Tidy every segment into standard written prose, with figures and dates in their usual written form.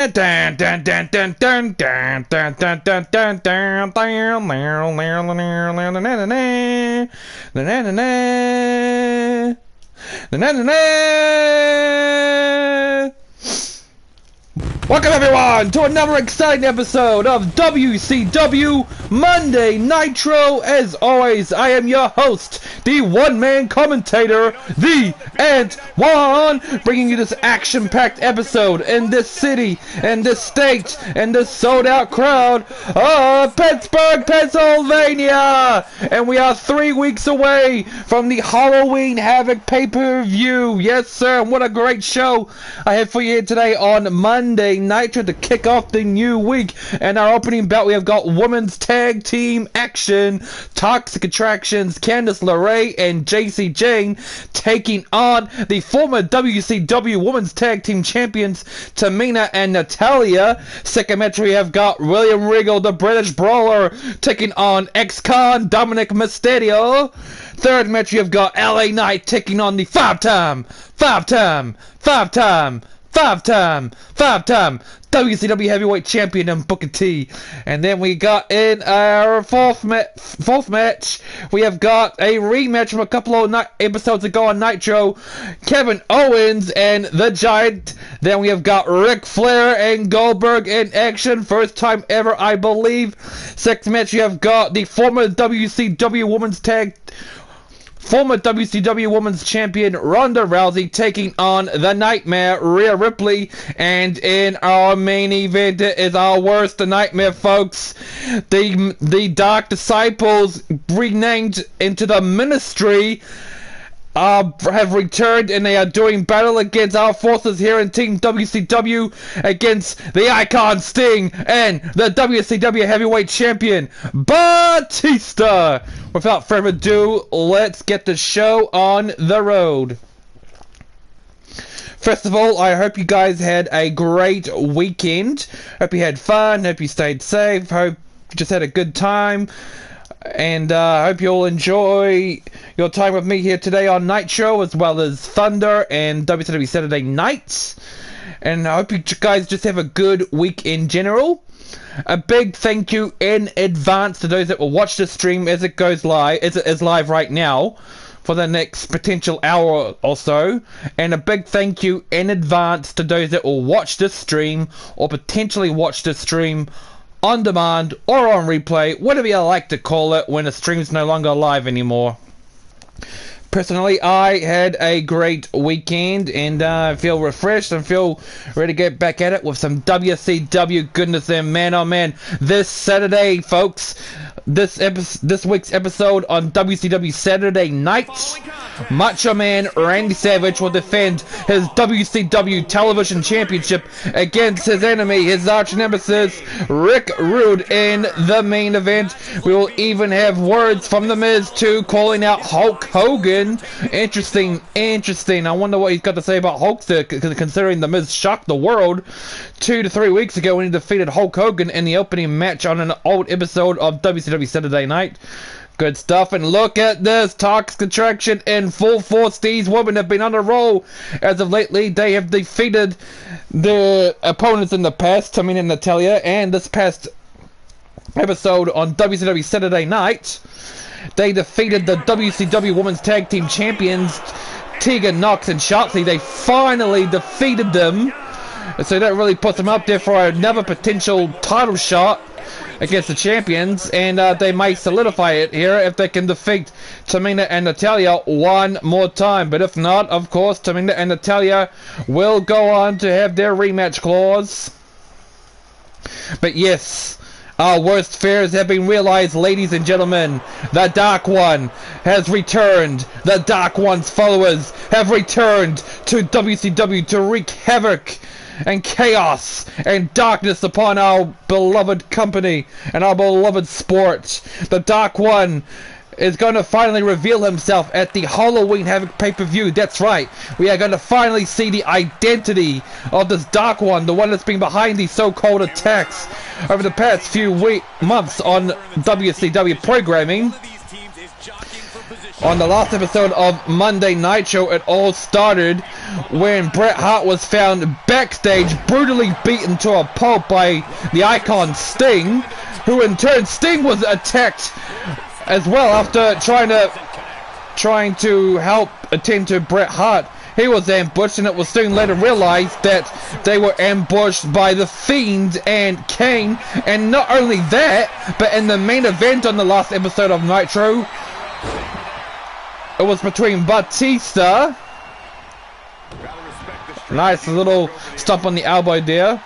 Dun, dun, dun, dun, dun, dun, dun, dun, dun, dun, dun, dun. Welcome everyone to another exciting episode of WCW Monday Nitro. As always, I am your host, the one-man commentator, the Ant-One, bringing you this action-packed episode in this city, in this state, in this sold-out crowd of Pittsburgh, Pennsylvania. And we are 3 weeks away from the Halloween Havoc pay-per-view. Yes, sir, and what a great show I have for you here today on Monday Nitro to kick off the new week. And our opening bout, we have got women's tag team action. Toxic Attractions, Candice LeRae and JC Jane taking on the former WCW women's tag team champions Tamina and Natalya. Second match, we have got William Regal, the British Brawler, taking on ex-con Dominik Mysterio. Third match, we have got LA Knight taking on the five-time WCW heavyweight champion and Booker T. And then we got in our fourth match, we have got a rematch from a couple of episodes ago on Nitro, Kevin Owens and the Giant. Then we have got Ric Flair and Goldberg in action, first time ever, I believe. Sixth match, you have got the former WCW Women's Champion Ronda Rousey taking on the Nightmare Rhea Ripley. And in our main event is our worst nightmare, folks. The Dark Disciples, renamed into the Ministry, have returned, and they are doing battle against our forces here in Team WCW against the Icon Sting and the WCW Heavyweight Champion Batista. Without further ado, let's get the show on the road. First of all, I hope you guys had a great weekend. Hope you had fun, hope you stayed safe, hope you just had a good time. And I hope you'll enjoy your time with me here today on Nitro, as well as Thunder and WCW Saturday Nights. And I hope you guys just have a good week in general. A big thank you in advance to those that will watch the stream as it goes live, as it is live right now, for the next potential hour or so. And a big thank you in advance to those that will watch this stream or potentially watch this stream on demand or on replay, whatever you like to call it, when the stream's no longer live anymore. Personally, I had a great weekend and I feel refreshed and feel ready to get back at it with some WCW goodness. And man, oh man, this Saturday, folks, this week's episode on WCW Saturday Nights, Macho Man Randy Savage will defend his WCW Television Championship against his enemy, his arch nemesis, Rick Rude, in the main event. We will even have words from The Miz too, calling out Hulk Hogan. Interesting. I wonder what he's got to say about Hulkster, considering The Miz shocked the world 2 to 3 weeks ago when he defeated Hulk Hogan in the opening match on an old episode of WCW Saturday Night. Good stuff. And look at this, Toxic Attraction in full force. These women have been on a roll as of lately. They have defeated the opponents in the past, Tamina and Natalya, and this past episode on WCW Saturday Night, they defeated the WCW Women's Tag Team Champions, Tegan Nox and Shotzi. They finally defeated them, so that really puts them up there for another potential title shot against the champions, and they may solidify it here if they can defeat Tamina and Natalya one more time. But if not, of course, Tamina and Natalya will go on to have their rematch clause. But yes, our worst fears have been realized, ladies and gentlemen. The Dark One has returned. The Dark One's followers have returned to WCW to wreak havoc and chaos and darkness upon our beloved company and our beloved sport. The Dark One is going to finally reveal himself at the Halloween Havoc pay-per-view. That's right. We are going to finally see the identity of this Dark One, the one that's been behind these so-called attacks over the past few months on WCW programming. On the last episode of Monday Nitro, it all started when Bret Hart was found backstage, brutally beaten to a pulp by the Icon Sting, who in turn, Sting was attacked as well after trying to help attend to Bret Hart. He was ambushed, and it was soon later realized that they were ambushed by The Fiend and Kane. And not only that, but in the main event on the last episode of Nitro, it was between Batista. Nice little stomp on the elbow there.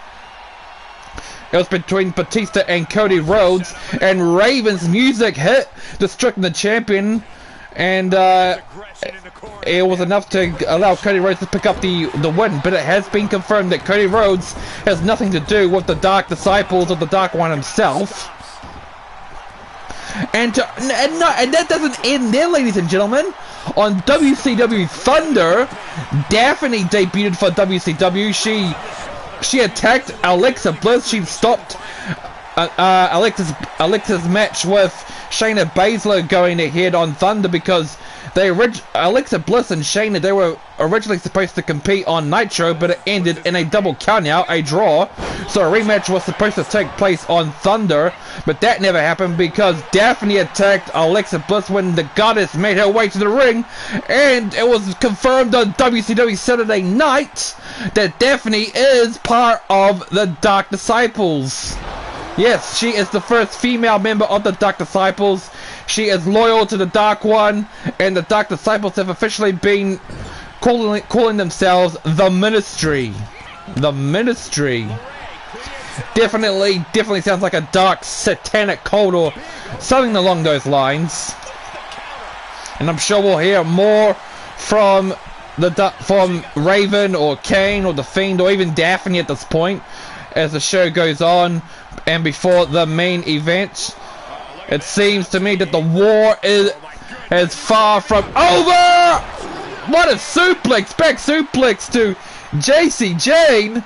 It was between Batista and Cody Rhodes, and Raven's music hit, distracting the champion, and it was enough to allow Cody Rhodes to pick up the win. But it has been confirmed that Cody Rhodes has nothing to do with the Dark Disciples or the Dark One himself. And that doesn't end there, ladies and gentlemen. On WCW Thunder, Daffney debuted for WCW. She attacked Alexa Bliss. She stopped Alexa's match with Shayna Baszler going ahead on Thunder, because Alexa Bliss and Shayna, they were originally supposed to compete on Nitro, but it ended in a double countout, a draw. So a rematch was supposed to take place on Thunder, but that never happened because Daffney attacked Alexa Bliss when the goddess made her way to the ring, and it was confirmed on WCW Saturday Night that Daffney is part of the Dark Disciples. Yes, she is the first female member of the Dark Disciples. She is loyal to the Dark One, and the Dark Disciples have officially been calling themselves the Ministry. The Ministry. Definitely sounds like a dark satanic cult or something along those lines. And I'm sure we'll hear more from Raven or Kane or The Fiend or even Daffney at this point as the show goes on and before the main event. It seems to me that the war is far from over. What a suplex, back suplex to JC Jane.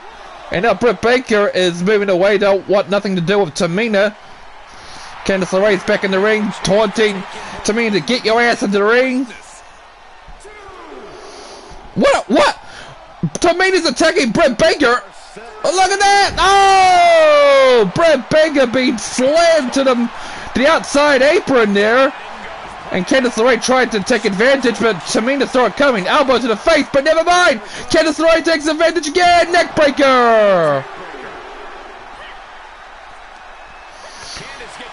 And now Britt Baker is moving away, don't want nothing to do with Tamina. Candice LeRae's back in the ring, taunting Tamina to get your ass into the ring. What? Tamina's attacking Britt Baker. Oh, look at that! Oh! Britt Baker being slammed to the outside apron there. And Candice LeRae tried to take advantage, but Tamina saw it coming. Elbow to the face, but never mind. Candice LeRae takes advantage again. Neckbreaker.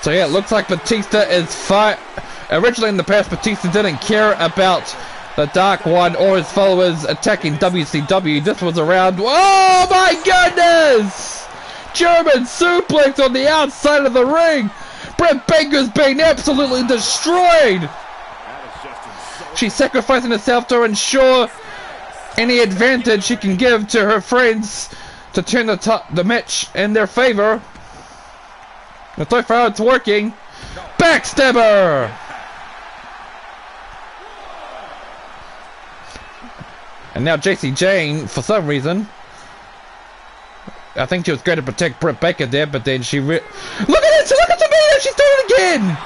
So yeah, it looks like Batista is fine. Originally in the past, Batista didn't care about the Dark One or his followers attacking WCW. This was around. Oh my goodness! German suplex on the outside of the ring. Britt Baker's being absolutely destroyed. She's sacrificing herself to ensure any advantage she can give to her friends to turn the match in their favor. But so far it's working. Backstabber. And now JC Jane, for some reason, I think she was going to protect Britt Baker there, but then she look at it! Look at Tamina! She's doing it again!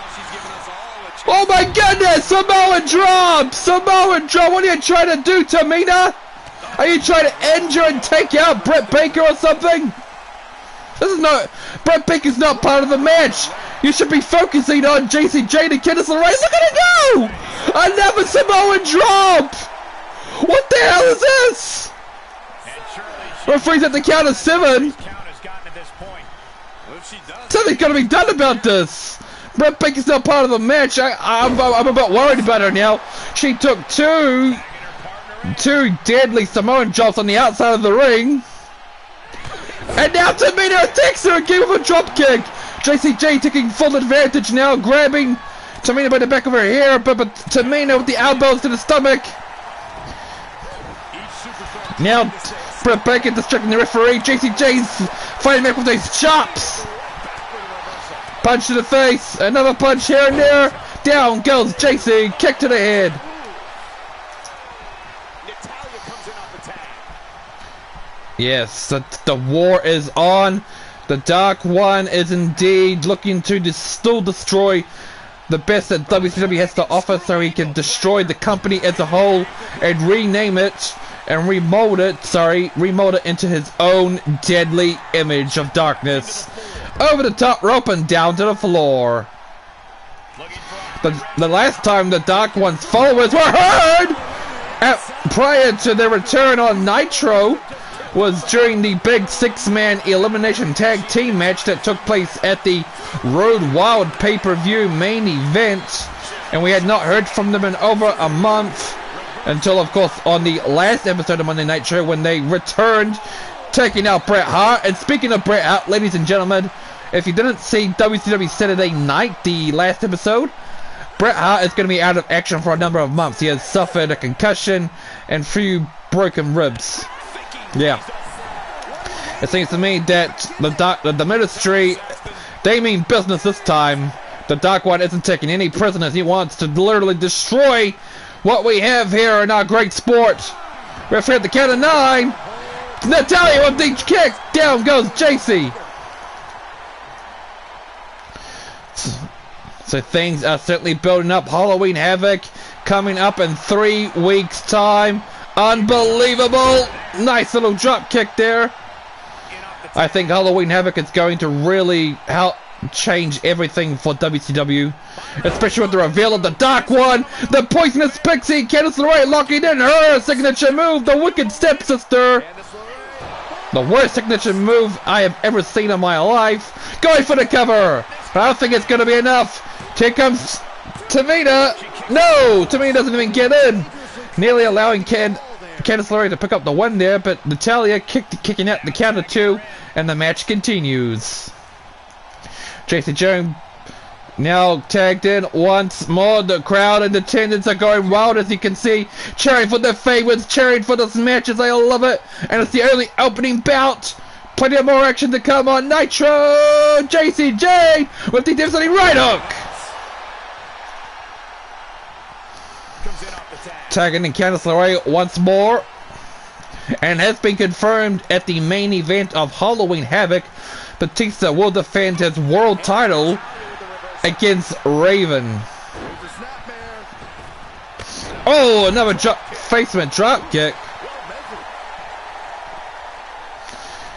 Oh my goodness! Samoan drop! Samoan drop! What are you trying to do, Tamina? Are you trying to injure and take out Britt Baker or something? This is not... Britt Baker's not part of the match! You should be focusing on JC Jane and Candice LeRae. Look at it go! Another Samoan drop! What the hell is this? Referee's at the count of 7. Something's got to be done about this. Britt Baker's not part of the match. I'm a bit worried about her now. She took two deadly Samoan drops on the outside of the ring. And now Tamina attacks her again with a drop kick. JCJ taking full advantage now, grabbing Tamina by the back of her hair, but Tamina with the elbows to the stomach. Now Britt Baker distracting the referee. JCJ's fighting back with these chops. Punch to the face. Another punch here and there. Down goes JC. Kick to the head. Yes, the war is on. The Dark One is indeed looking to still destroy the best that WCW has to offer so he can destroy the company as a whole and rename it and remold it into his own deadly image of darkness. Over the top rope and down to the floor. The last time the Dark One's followers were heard prior to their return on Nitro was during the big 6-man elimination tag team match that took place at the Road Wild pay-per-view main event, and we had not heard from them in over a month until, of course, on the last episode of Monday Nitro when they returned, taking out Bret Hart. And speaking of Bret Hart, ladies and gentlemen, if you didn't see WCW Saturday Night, the last episode, Bret Hart is going to be out of action for a number of months. He has suffered a concussion and 3 broken ribs. Yeah. It seems to me that the Ministry, they mean business this time. The Dark One isn't taking any prisoners. He wants to literally destroy what we have here in our great sport. Referee at the count of 9. Natalya with the kick. Down goes JC. So things are certainly building up. Halloween Havoc coming up in 3 weeks' time. Unbelievable. Nice little drop kick there. I think Halloween Havoc is going to really help change everything for WCW, especially with the reveal of the Dark One, the Poisonous Pixie, Candice LeRae locking in her signature move, the Wicked Stepsister. The worst signature move I have ever seen in my life. Going for the cover, but I don't think it's going to be enough. Here comes Tamina. No, Tamina doesn't even get in. Nearly allowing Candice LeRae to pick up the 1 there, but Natalya kicking out the count of 2, and the match continues. JC Jones now tagged in once more. The crowd and attendants are going wild, as you can see, cheering for their favorites, cheering for this match as I love it. And it's the only opening bout. Plenty of more action to come on Nitro. JC Jane with the devastating right hook. Tagging in Candice LeRae once more. And has been confirmed at the main event of Halloween Havoc. Batista will defend his world title against Raven. Oh, another facement drop kick.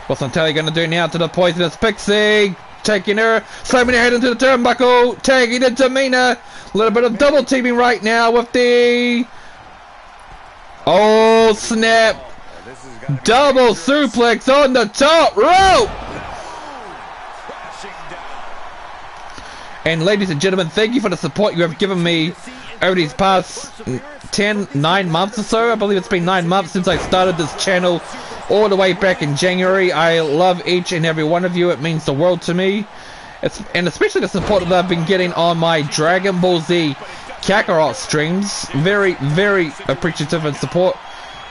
What's Natalya going to do now to the Poisonous Pixie? Taking her, slamming her head into the turnbuckle, tagging into Tamina. A little bit of double teaming right now with the... Oh, snap. Double suplex on the top rope. And ladies and gentlemen, thank you for the support you have given me over these past 9 months or so. I believe it's been 9 months since I started this channel, all the way back in January. I love each and every one of you. It means the world to me. And especially the support that I've been getting on my Dragon Ball Z Kakarot streams. Very, very appreciative and support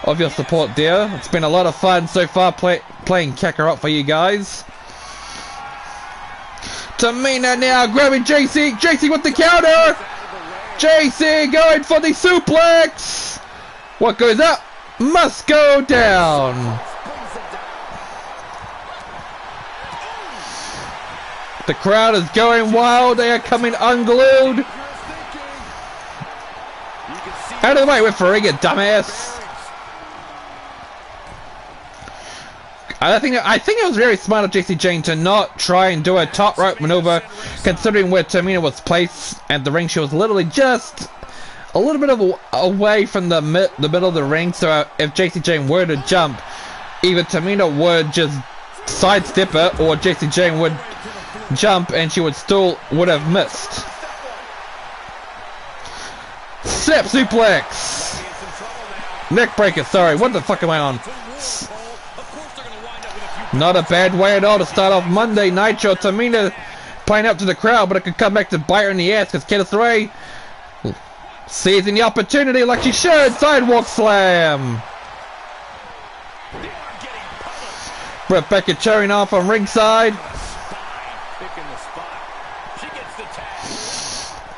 of your support there. It's been a lot of fun so far playing Kakarot for you guys. Tamina now grabbing JC. JC with the counter. JC going for the suplex. What goes up must go down. The crowd is going wild. They are coming unglued. Out of the way with Riga, dumbass. I think it was very smart of JC Jane to not try and do a top rope maneuver, considering where Tamina was placed at the ring. She was literally just a little bit away from the middle of the ring. So if JC Jane were to jump, either Tamina would just sidestep it, or JC Jane would jump and she would have missed. Step suplex. Neck breaker. Sorry, what the fuck am I on? Not a bad way at all to start off Monday Nitro. Tamina playing up to the crowd, but it could come back to bite her in the ass because Candice LeRae seizing the opportunity like she should. Sidewalk slam. Rebecca cheering off on ringside.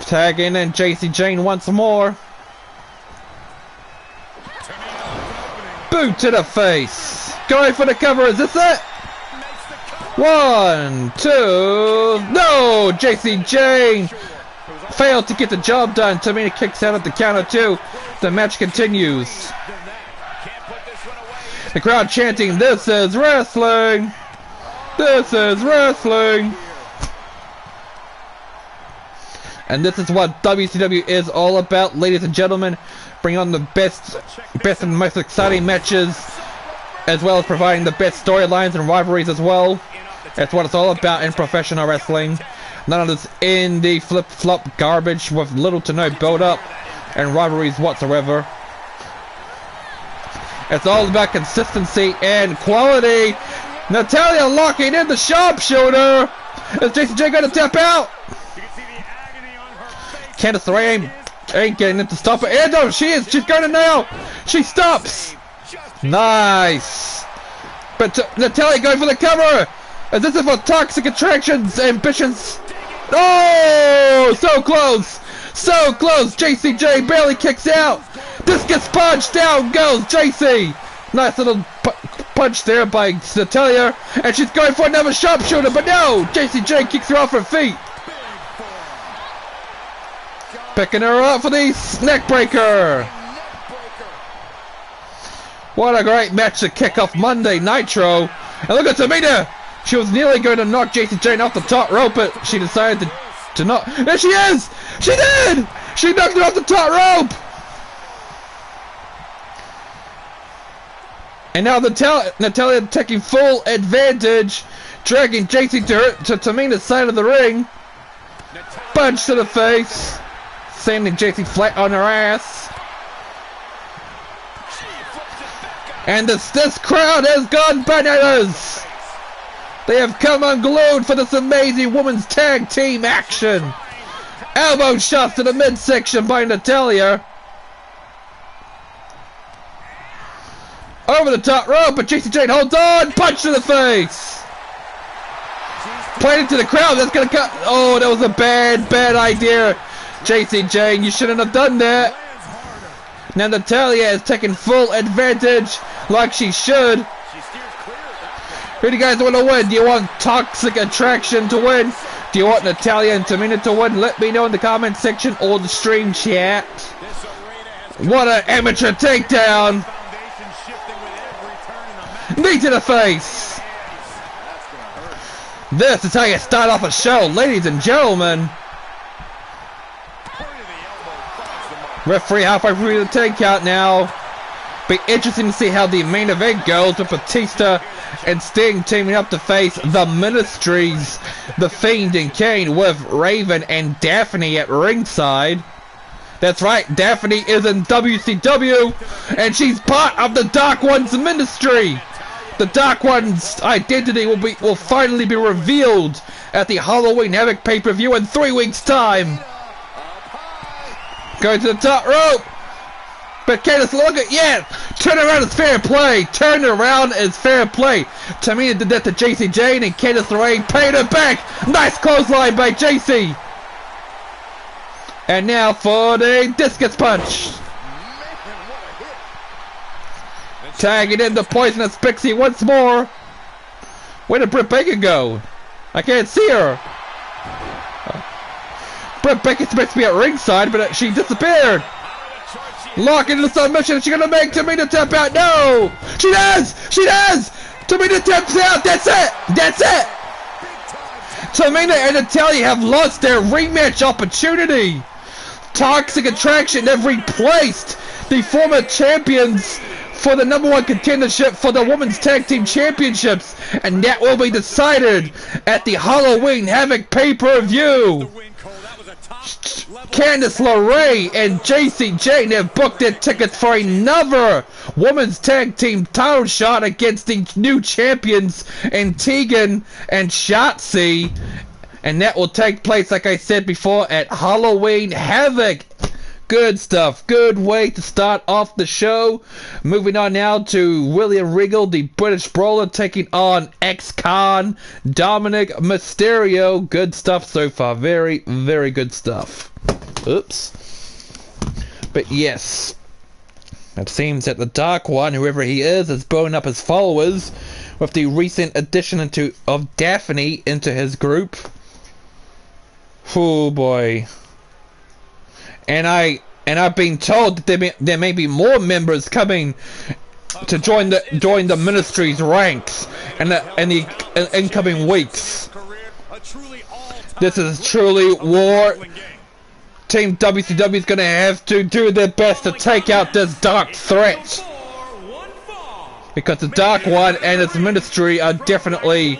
Tagging in JC Jane once more. Boot to the face. Going for the cover. Is this it? 1, 2. No! JC Jane failed to get the job done. Tamina kicks out at the count of 2. The match continues. The crowd chanting, "This is wrestling! This is wrestling!" And this is what WCW is all about, ladies and gentlemen. Bring on the best and most exciting matches, as well as providing the best storylines and rivalries as well. That's what it's all about in professional wrestling. None of this indie flip-flop garbage with little to no build-up and rivalries whatsoever. It's all about consistency and quality. Natalya locking in the sharpshooter. Is Jason J going to tap out? Candice LeRae ain't getting it to stop her. And no, she is. She's going to now. She stops. Nice. But Natalya going for the cover. Is this for Toxic Attraction's ambitions? Oh, so close. So close. JCJ barely kicks out. This gets punched. Down goes JC. Nice little punch there by Natalya. And she's going for another sharpshooter. But no. JCJ kicks her off her feet. Picking her up for the neck breaker. What a great match to kick off Monday Nitro. And look at Tamina. She was nearly going to knock Jason Jane off the top rope, but she decided to not. There she is! She did! She knocked her off the top rope! And now Natalya taking full advantage, dragging JC to Tamina's side of the ring. Punch to the face, sending JC flat on her ass. And this crowd has gone bananas! They have come unglued for this amazing women's tag team action. Elbow shots to the midsection by Natalya. Over the top rope, but JC Jane holds on. Punch to the face. Played into the crowd. That's gonna cut. Oh, that was a bad idea. JC Jane, you shouldn't have done that. Now Natalya is taking full advantage, like she should. Who do you guys want to win? Do you want Toxic Attraction to win? Do you want Natalya and Tamina to win? Let me know in the comment section or the stream chat. What an amateur takedown! Knee to the face! This is how you start off a show, ladies and gentlemen. Referee halfway through the take out now. Be interesting to see how the main event goes with Batista and Sting teaming up to face the Ministries, The Fiend and Kane, with Raven and Daffney at ringside. That's right, Daffney is in WCW and she's part of the Dark One's ministry. The Dark One's identity will finally be revealed at the Halloween Havoc pay-per-view in 3 weeks' time. Going to the top rope. But Candice, look at, yeah, turn around is fair play. Turn around is fair play. Tamina did that to JC Jane and Candice LeRae paid her back. Nice clothesline by JC. And now for the discus punch. Tagging in the Poisonous Pixie once more. Where did Britt Baker go? I can't see her. Britt Baker's supposed to be at ringside, but she disappeared. Locking into submission. Is she gonna make Tamina tap out? No! She does! She does! Tamina taps out! That's it! That's it! Tamina and Natalya have lost their rematch opportunity. Toxic Attraction have replaced the former champions for the #1 contendership for the Women's Tag Team Championships, and that will be decided at the Halloween Havoc pay-per-view. Candice LeRae and JC Jane have booked their tickets for another Women's Tag Team title shot against the new champions Tegan and Shotzi, and that will take place, like I said before, at Halloween Havoc. Good stuff. Good way to start off the show. Moving on now to William Regal, the British Brawler, taking on ex-con Dominik Mysterio. Good stuff so far. Very, very good stuff. Oops. But yes, it seems that the Dark One, whoever he is blowing up his followers with the recent addition of Daffney into his group. Oh boy. And I've been told that there may be more members coming to join the Ministry's ranks in the incoming weeks. This is truly war. Team WCW is going to have to do their best to take out this dark threat, because the Dark One and its Ministry are definitely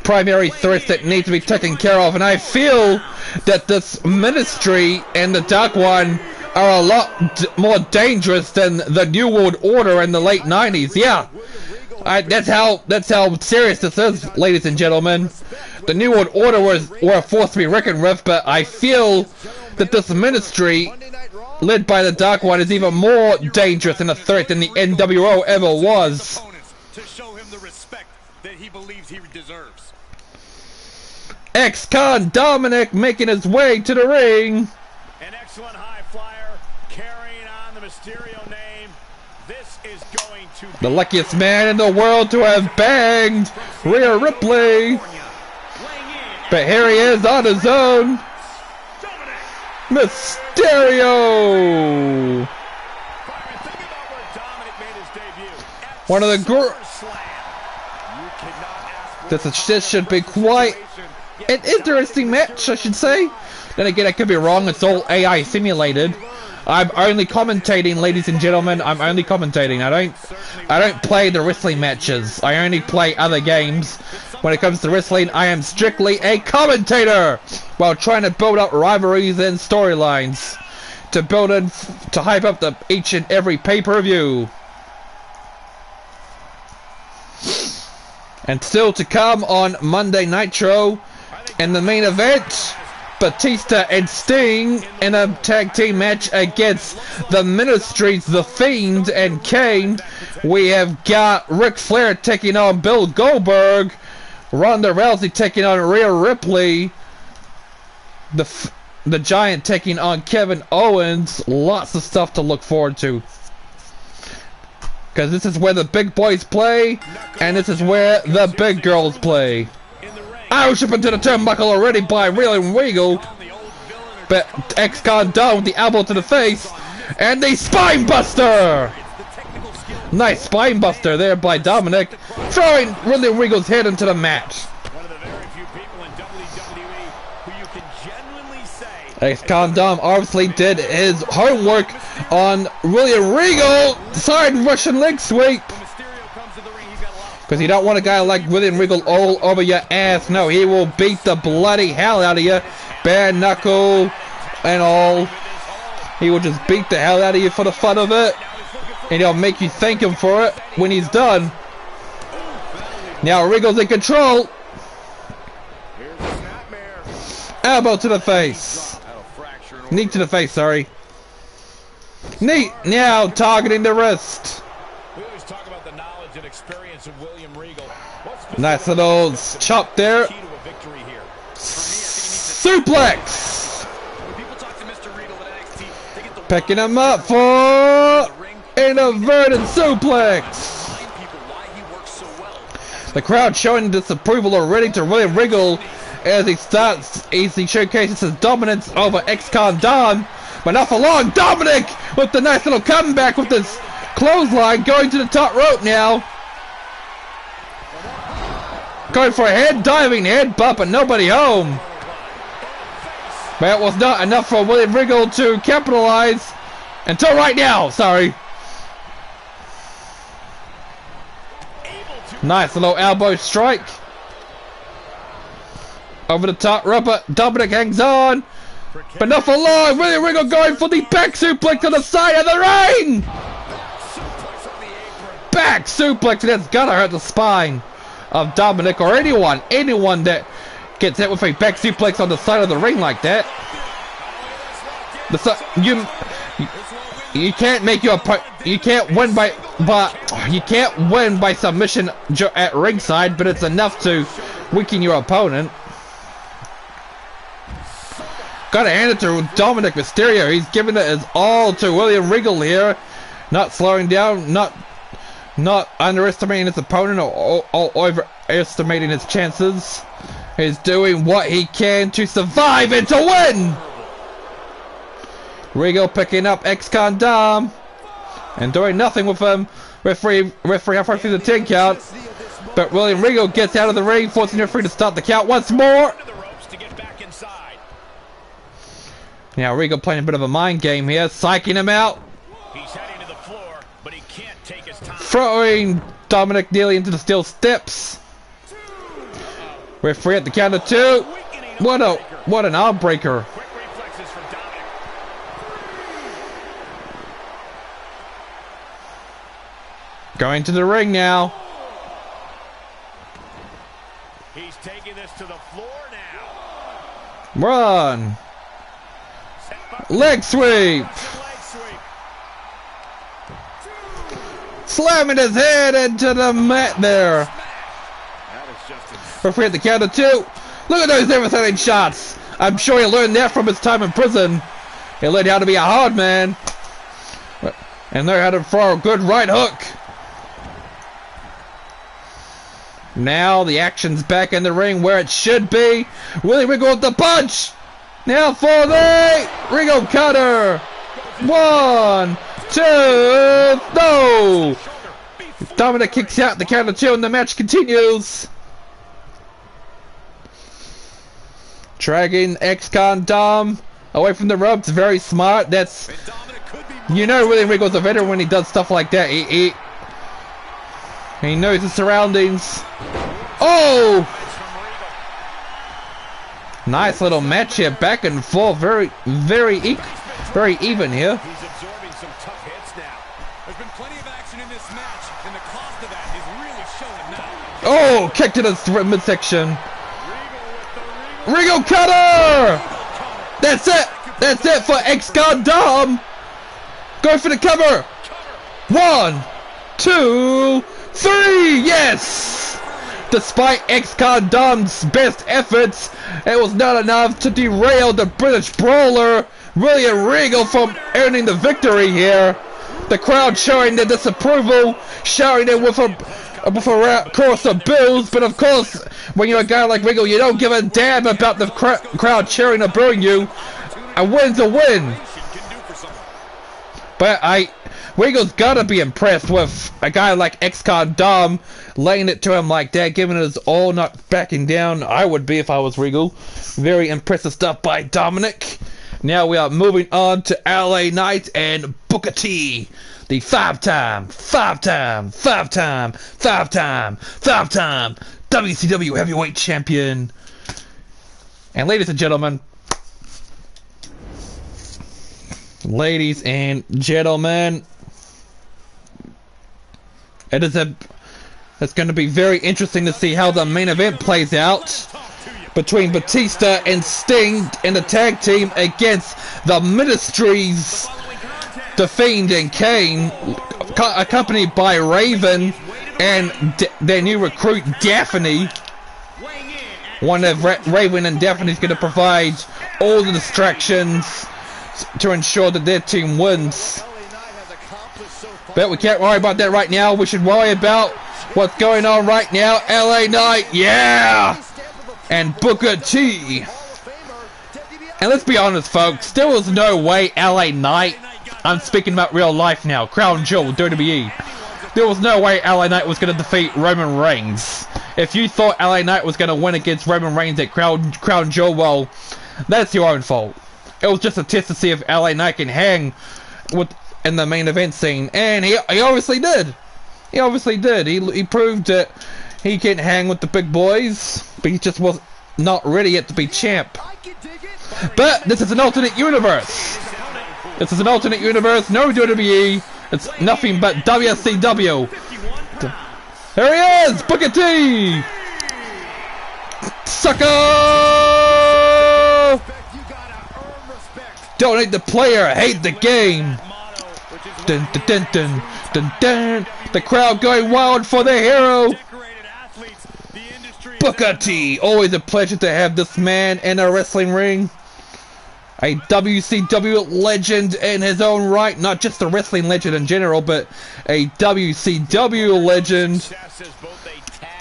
primary threats that need to be taken care of, and I feel that this Ministry and the Dark One are a lot more dangerous than the New World Order in the late 90s. Yeah, that's how serious this is, ladies and gentlemen. The New World Order were a force to be reckoned with, but I feel that this Ministry, led by the Dark One, is even more dangerous and a threat than the NWO ever was. To show him the respect that he believes he deserves. Ex-con Dominik making his way to the ring. An excellent high flyer, carrying on the Mysterio name. This is going to be the luckiest man in the world to have banged Rhea Ripley. But here he is on his own. Mysterio! One of the this should be quite an interesting match, I should say. Then again, I could be wrong. It's all AI simulated. I'm only commentating, ladies and gentlemen. I'm only commentating. I don't play the wrestling matches. I only play other games. When it comes to wrestling, I am strictly a commentator, while trying to build up rivalries and storylines to hype up each and every pay-per-view. And still to come on Monday Nitro, in the main event, Batista and Sting in a tag team match against the Ministry's The Fiend and Kane. We have got Ric Flair taking on Bill Goldberg, Ronda Rousey taking on Rhea Ripley, the Giant taking on Kevin Owens. Lots of stuff to look forward to, because this is where the big boys play, and this is where the big girls play. I was shipping to the turnbuckle already by Regal, but Ex-Con down with the elbow to the face, and the spine buster! Nice spine buster there by Dominik, throwing Regal's head into the mat. One of the very few people in WWE who you can genuinely say Ex-Con Dom obviously did his homework on Regal, side Russian leg sweep. Because you don't want a guy like William Regal all over your ass. No, he will beat the bloody hell out of you. Bare knuckle and all. He will just beat the hell out of you for the fun of it. And he'll make you thank him for it when he's done. Now Regal's in control. Elbow to the face. Knee to the face, sorry. Knee. Now targeting the wrist. Nice little chop there. Suplex. Picking him up for an inverted suplex. The crowd showing disapproval already to William Regal as he showcases his dominance over Ex-Con Dom. But not for long. Dominik with the nice little comeback with this clothesline, going to the top rope now. Going for a head diving head bump, but nobody home. But it was not enough for William Regal to capitalize until right now. Sorry. Nice little elbow strike over the top rope, but Dominik hangs on. But not for long. William Regal going for the back suplex on the side of the ring. Back suplex, and that's gotta hurt the spine of Dominik, or anyone that gets hit with a back suplex on the side of the ring like that. You can't make you can't win by submission at ringside, but it's enough to weaken your opponent. Gotta hand it to Dominik Mysterio. He's giving it his all to William Regal here, not slowing down, not underestimating his opponent or overestimating his chances. He's doing what he can to survive and to win. Regal picking up Ex-Con Dom and doing nothing with him. Referee halfway through the 10 count. But William Regal gets out of the ring, forcing the referee to start the count once more. Now Regal playing a bit of a mind game here, psyching him out. He's heading to the floor, but he can't take his time. Throwing Dominik nearly into the steel steps. Referee at the count of 2. What an arm breaker. Quick reflexes from Dominik. Going to the ring now. He's taking this to the floor now. Run. Leg sweep. Slamming his head into the mat there. Referee at the count of 2. Look at those devastating shots. I'm sure he learned that from his time in prison. He learned how to be a hard man. And learned how to throw a good right hook. Now the action's back in the ring where it should be. Willie Regal with the punch. Now for the Regal cutter. 1, 2, no. Dominik kicks out the count of 2 and the match continues. Dragging ex-con Dom away from the ropes. Very smart. That's, you know, Willie Regal's a veteran when he does stuff like that. He knows his surroundings. Oh! Nice little match here, back and forth. Very even here. He's absorbing some tough hits now. There's been plenty of action in this match, and the cost of that is really showing now. Oh, kick to the midsection. Regal cutter! That's it! That's it for ex-con Dom! Go for the cover! 1, 2, 3! Yes! Despite ex-con Dom's best efforts, it was not enough to derail the British brawler William Regal from earning the victory here. The crowd showing their disapproval, showering it with a chorus of boos, but of course, when you're a guy like Regal, you don't give a damn about the crowd cheering or booing you. A win's a win. But Regal's gotta be impressed with a guy like ex-con Dom laying it to him like that, giving it his all, not backing down. I would be if I was Regal. Very impressive stuff by Dominik. Now we are moving on to LA Knight and Booker T, the five-time WCW heavyweight champion. And ladies and gentlemen, it's going to be very interesting to see how the main event plays out between Batista and Sting in the tag team against the Ministries, The Fiend and Kane, accompanied by Raven and their new recruit Daffney. One of Raven and Daphne's going to provide all the distractions to ensure that their team wins. But we can't worry about that right now. We should worry about what's going on right now. LA Knight, yeah! And Booker T. And let's be honest, folks, there was no way LA Knight, I'm speaking about real life now, Crown Jewel, WWE, there was no way LA Knight was going to defeat Roman Reigns. If you thought LA Knight was going to win against Roman Reigns at Crown Jewel, well, that's your own fault. It was just a test to see if LA Knight can hang in the main event scene, and he obviously did. He obviously did. He proved that he can hang with the big boys, but he just was not ready yet to be champ. But this is an alternate universe. This is an alternate universe. No WWE. It's nothing but WCW. There he is, Booker T. Sucker! Don't hate the player, hate the game. Dun, dun, dun, dun, dun, dun. The crowd going wild for the hero. Booker T. Always a pleasure to have this man in a wrestling ring. A WCW legend in his own right. Not just a wrestling legend in general, but a WCW legend.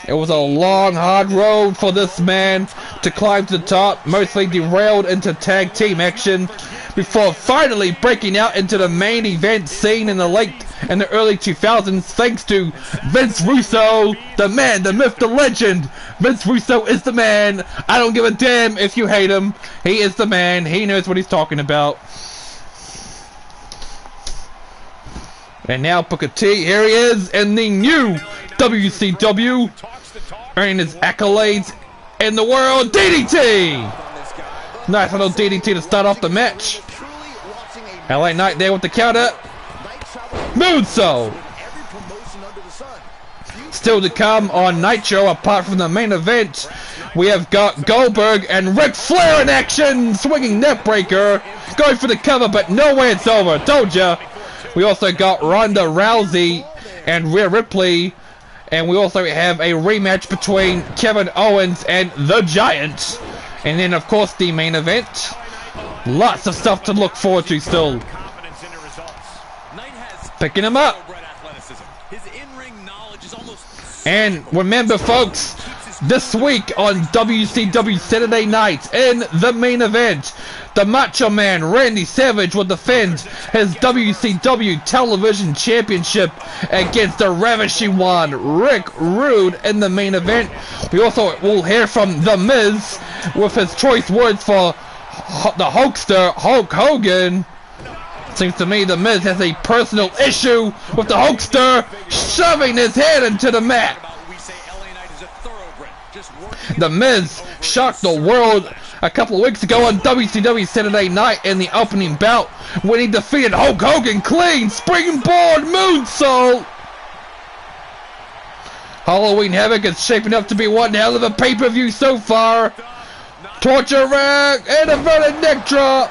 It was a long, hard road for this man to climb to the top. Mostly derailed into tag team action before finally breaking out into the main event scene in the late in the early 2000s thanks to Vince Russo, the man, the myth, the legend. Vince Russo is the man. I don't give a damn if you hate him. He is the man. He knows what he's talking about. And now Booker T, here he is in the new WCW, earning his accolades in the world. DDT! Nice little DDT to start off the match. LA Knight there with the counter. Moonsault! Still to come on Nitro, apart from the main event, we have got Goldberg and Ric Flair in action! Swinging neckbreaker. Going for the cover, but no way it's over. Told ya. We also got Ronda Rousey and Rhea Ripley. And we also have a rematch between Kevin Owens and The Giant. And then, of course, the main event. Lots of stuff to look forward to still. Picking him up. And remember, folks, this week on WCW Saturday Night, in the main event, the Macho Man Randy Savage will defend his WCW Television Championship against the ravishing one, Rick Rude, in the main event. We also will hear from The Miz with his choice words for the Hulkster, Hulk Hogan. Seems to me The Miz has a personal issue with the Hulkster shoving his head into the mat. The Miz shocked the world a couple of weeks ago on WCW Saturday Night in the opening bout when he defeated Hulk Hogan clean springboard moonsault. Halloween Havoc is shaping up to be one hell of a pay-per-view so far. Torture rack and inverted neck drop.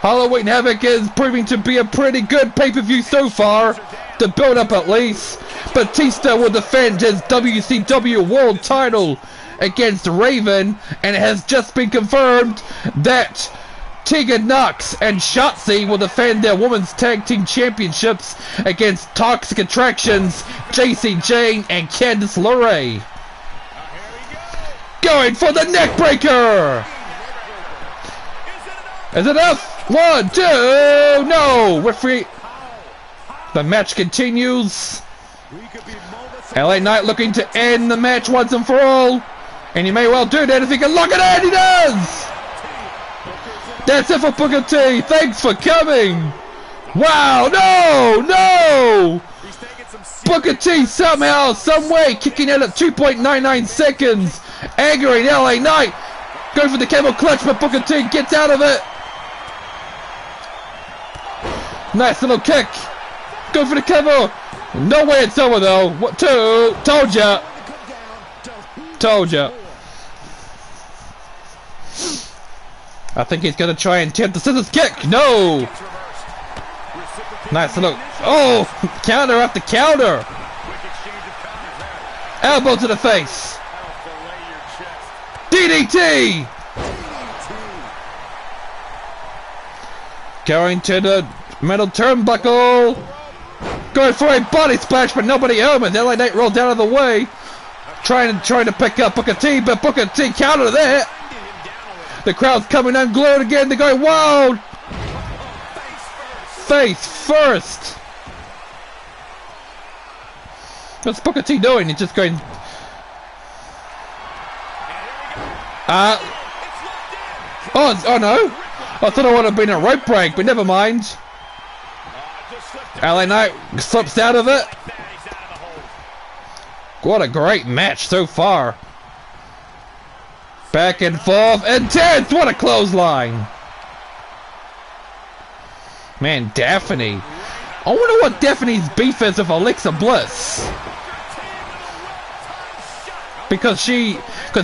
Halloween Havoc is proving to be a pretty good pay-per-view so far. The build-up at least. Batista will defend his WCW World title against Raven, and it has just been confirmed that Tegan Knox and Shotzi will defend their women's tag team championships against Toxic Attractions, JC Jane, and Candice LeRae. Going for the neck breaker! Is it enough? 1, 2, no! Referee. The match continues. LA Knight looking to end the match once and for all. And he may well do that if he can lock it in. He does! That's it for Booker T. Thanks for coming. Wow, no! Booker T somehow, someway, kicking out at 2.99 seconds. Angering LA Knight. Going for the camel clutch, but Booker T gets out of it. Nice little kick. Go for the cover. No way it's over though. What, 2? Told ya. Told ya. I think he's gonna try and attempt the scissors kick. No. Nice little. Oh, counter after counter. Elbow to the face. DDT. Going to the middle turnbuckle. Going for a body splash, but nobody home, and LA Knight rolled out of the way. Trying to pick up Booker T, but Booker T countered that. The crowd's coming unglued again. They're going wild. Face first. What's Booker T doing? He's just going. Oh no. I thought it would have been a rope break, but never mind. LA Knight slips out of it. What a great match so far. Back and forth, intense! What a clothesline! Man, Daffney. I wonder what Daphne's beef is with Alexa Bliss. Because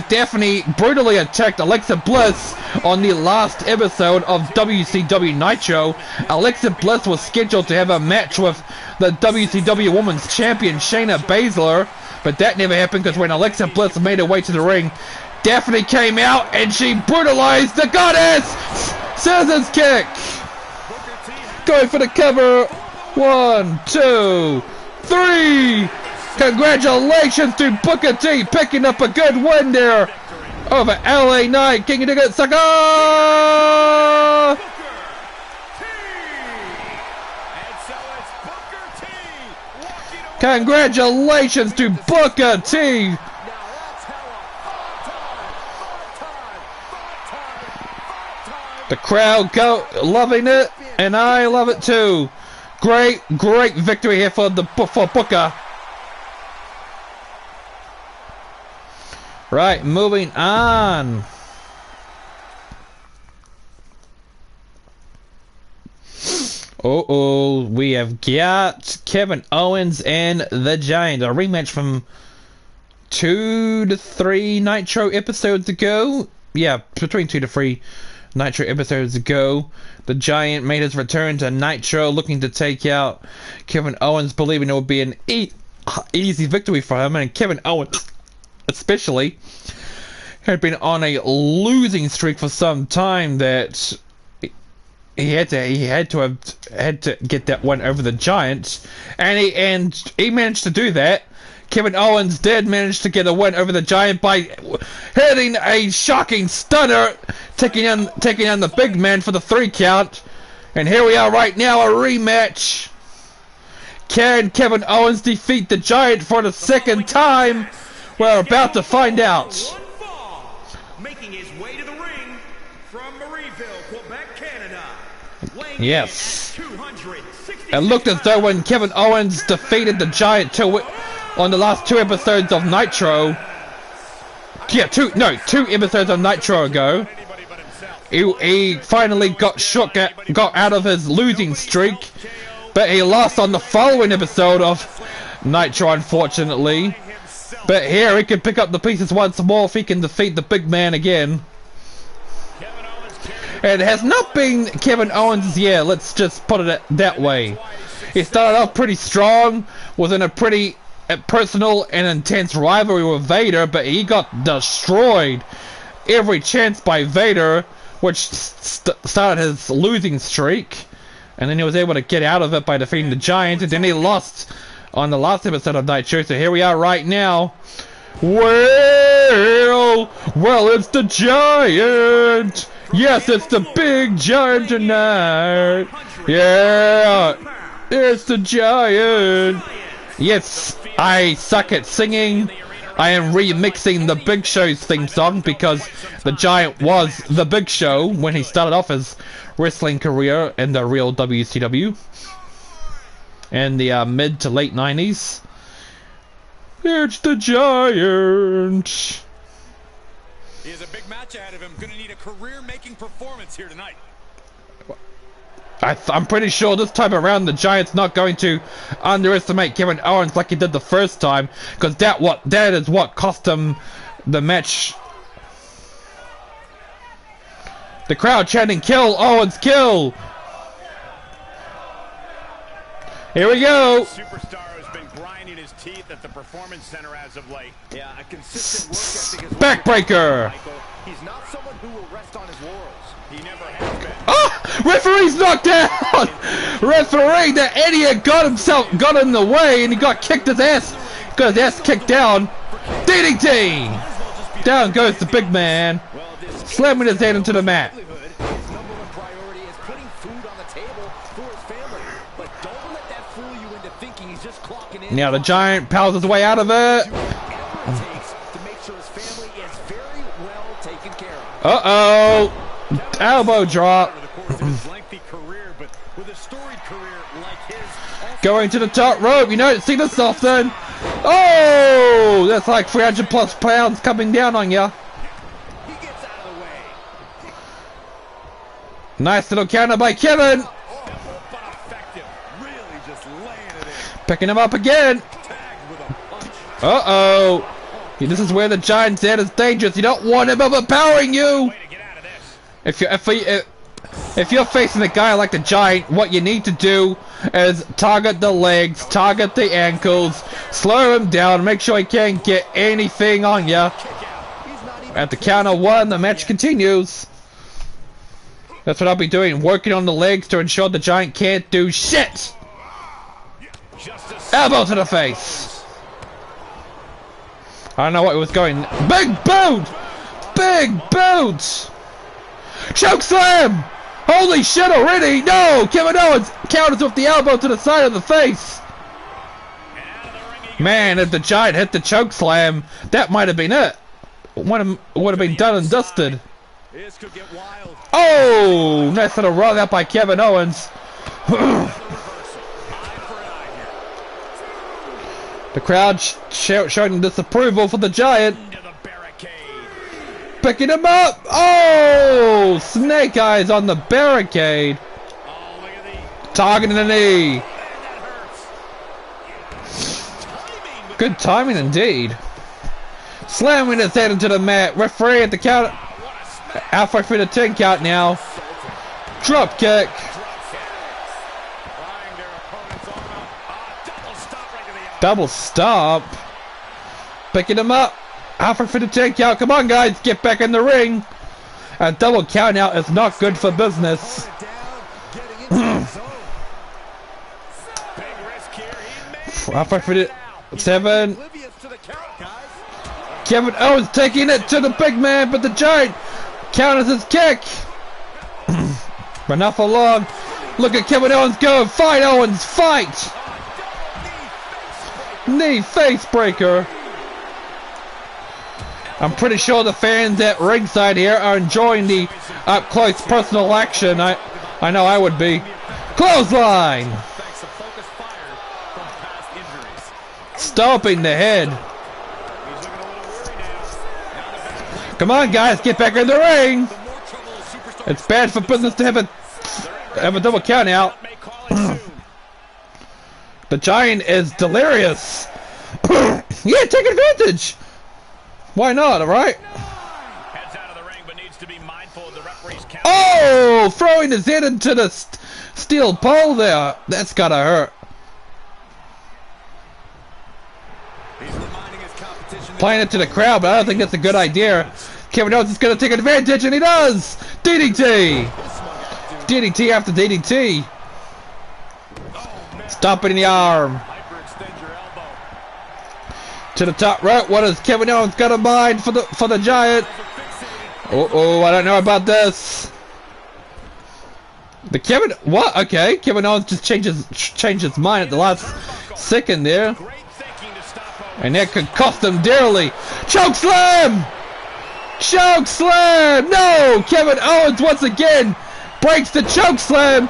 Daffney brutally attacked Alexa Bliss on the last episode of WCW Nitro. Alexa Bliss was scheduled to have a match with the WCW Women's Champion Shayna Baszler, but that never happened because when Alexa Bliss made her way to the ring, Daffney came out and she brutalized the goddess! Scissors kick! Going for the cover. 1, 2, 3! Congratulations to Booker T picking up a good win there over LA Knight. King of the Good Sucker! Congratulations to Booker T. The crowd loving it, and I love it too. Great victory here for Booker. Right, moving on. We have got Kevin Owens and the Giant, a rematch from 2 to 3 Nitro episodes ago. Yeah, between 2 to 3 Nitro episodes ago. The Giant made his return to Nitro, looking to take out Kevin Owens, believing it would be an easy victory for him. And Kevin Owens, especially, had been on a losing streak for some time. That he had to get that one over the Giant, and he managed to do that. Kevin Owens did manage to get a win over the Giant by hitting a shocking stunner, taking on the big man for the 3 count. And here we are right now, a rematch. Can Kevin Owens defeat the Giant for the second time? We're about to find out. Making his way to the ring from Marieville, Quebec, Canada. Yes. It looked as though when Kevin Owens defeated the Giant on the last 2 episodes of Nitro. Yeah, 2 episodes of Nitro ago. He finally got out of his losing streak, but he lost on the following episode of Nitro, unfortunately. But here he can pick up the pieces once more if he can defeat the big man again. It has not been Kevin Owens' year, let's just put it that way. He started off pretty strong, was in a pretty personal and intense rivalry with Vader, but he got destroyed every chance by Vader, which started his losing streak, and then he was able to get out of it by defeating the Giant, and then he lost on the last episode of Nitro. So here we are right now. Well, it's the Giant. Yes, it's the big Giant tonight. Yeah, it's the Giant. Yes, I suck at singing. I am remixing the Big Show's theme song because the Giant was the Big Show when he started off his wrestling career in the real WCW in the mid to late 90s. It's the Giant. He has a big match ahead of him. Going to need a career-making performance here tonight. I'm pretty sure this time around the Giant's not going to underestimate Kevin Owens like he did the first time, because that is what cost him the match. The crowd chanting, "Kill Owens, kill!" Here we go. Superstar has been grinding his teeth at the Performance Center as of late. Yeah, a consistent work ethic as well. Backbreaker. He's not someone who will rest on his laurels. He never has been. Oh! Referee's knocked down! Referee, the idiot got in the way, and he got kicked his ass. Got his ass kicked down. DDT! Down goes the big man, slamming his head into the mat. Now the Giant powers his way out of it. Uh-oh! Elbow drop. Going to the top rope. You don't see this often. Oh! That's like 300 plus pounds coming down on ya. Nice little counter by Kevin. Picking him up again. Uh-oh. This is where the Giant's head is dangerous. You don't want him overpowering you. If you're facing a guy like the Giant, what you need to do is target the legs, target the ankles, slow him down, make sure he can't get anything on you. At the count of 1, the match continues. That's what I'll be doing, working on the legs to ensure the Giant can't do shit. Elbow to the face. I don't know what it was going. Big boot! Big boot! Choke slam! Holy shit already! No! Kevin Owens counters with the elbow to the side of the face. Man, if the Giant hit the choke slam, that might have been it. Would have been done and dusted. This could get wild. Oh, nice little run out by Kevin Owens. The crowd showing disapproval for the Giant. Picking him up. Oh, Snake Eyes on the barricade. Targeting the knee. Good timing indeed. Slamming his head into the mat. Referee at the count. Halfway through the 10 count now. Drop kick. Double stop. Picking him up. Halfway through the 10 count. Come on, guys. Get back in the ring. A double count out is not good for business. Halfway through the 7. Kevin Owens taking it to the big man, but the Giant counters his kick. But not for long. Look at Kevin Owens go. Fight, Owens. Fight. Knee face breaker. I'm pretty sure the fans at ringside here are enjoying the up close personal action. I know I would be. Clothesline. Stomping the head. Come on, guys, get back in the ring. It's bad for business to have a double count out. The Giant is delirious. Yeah, take advantage. Why not, alright? Oh, throwing his head into the steel pole there. That's gotta hurt. Playing it to the crowd, but I don't think that's a good idea. Kevin Owens is going to take advantage, and he does! DDT! DDT after DDT. Stomping in the arm. To the top rope. What has Kevin Owens got in mind for the Giant? Oh, I don't know about this. What? Okay, Kevin Owens just changed his mind at the last second there. And that could cost them dearly. Choke slam! Choke slam! No! Kevin Owens once again breaks the choke slam.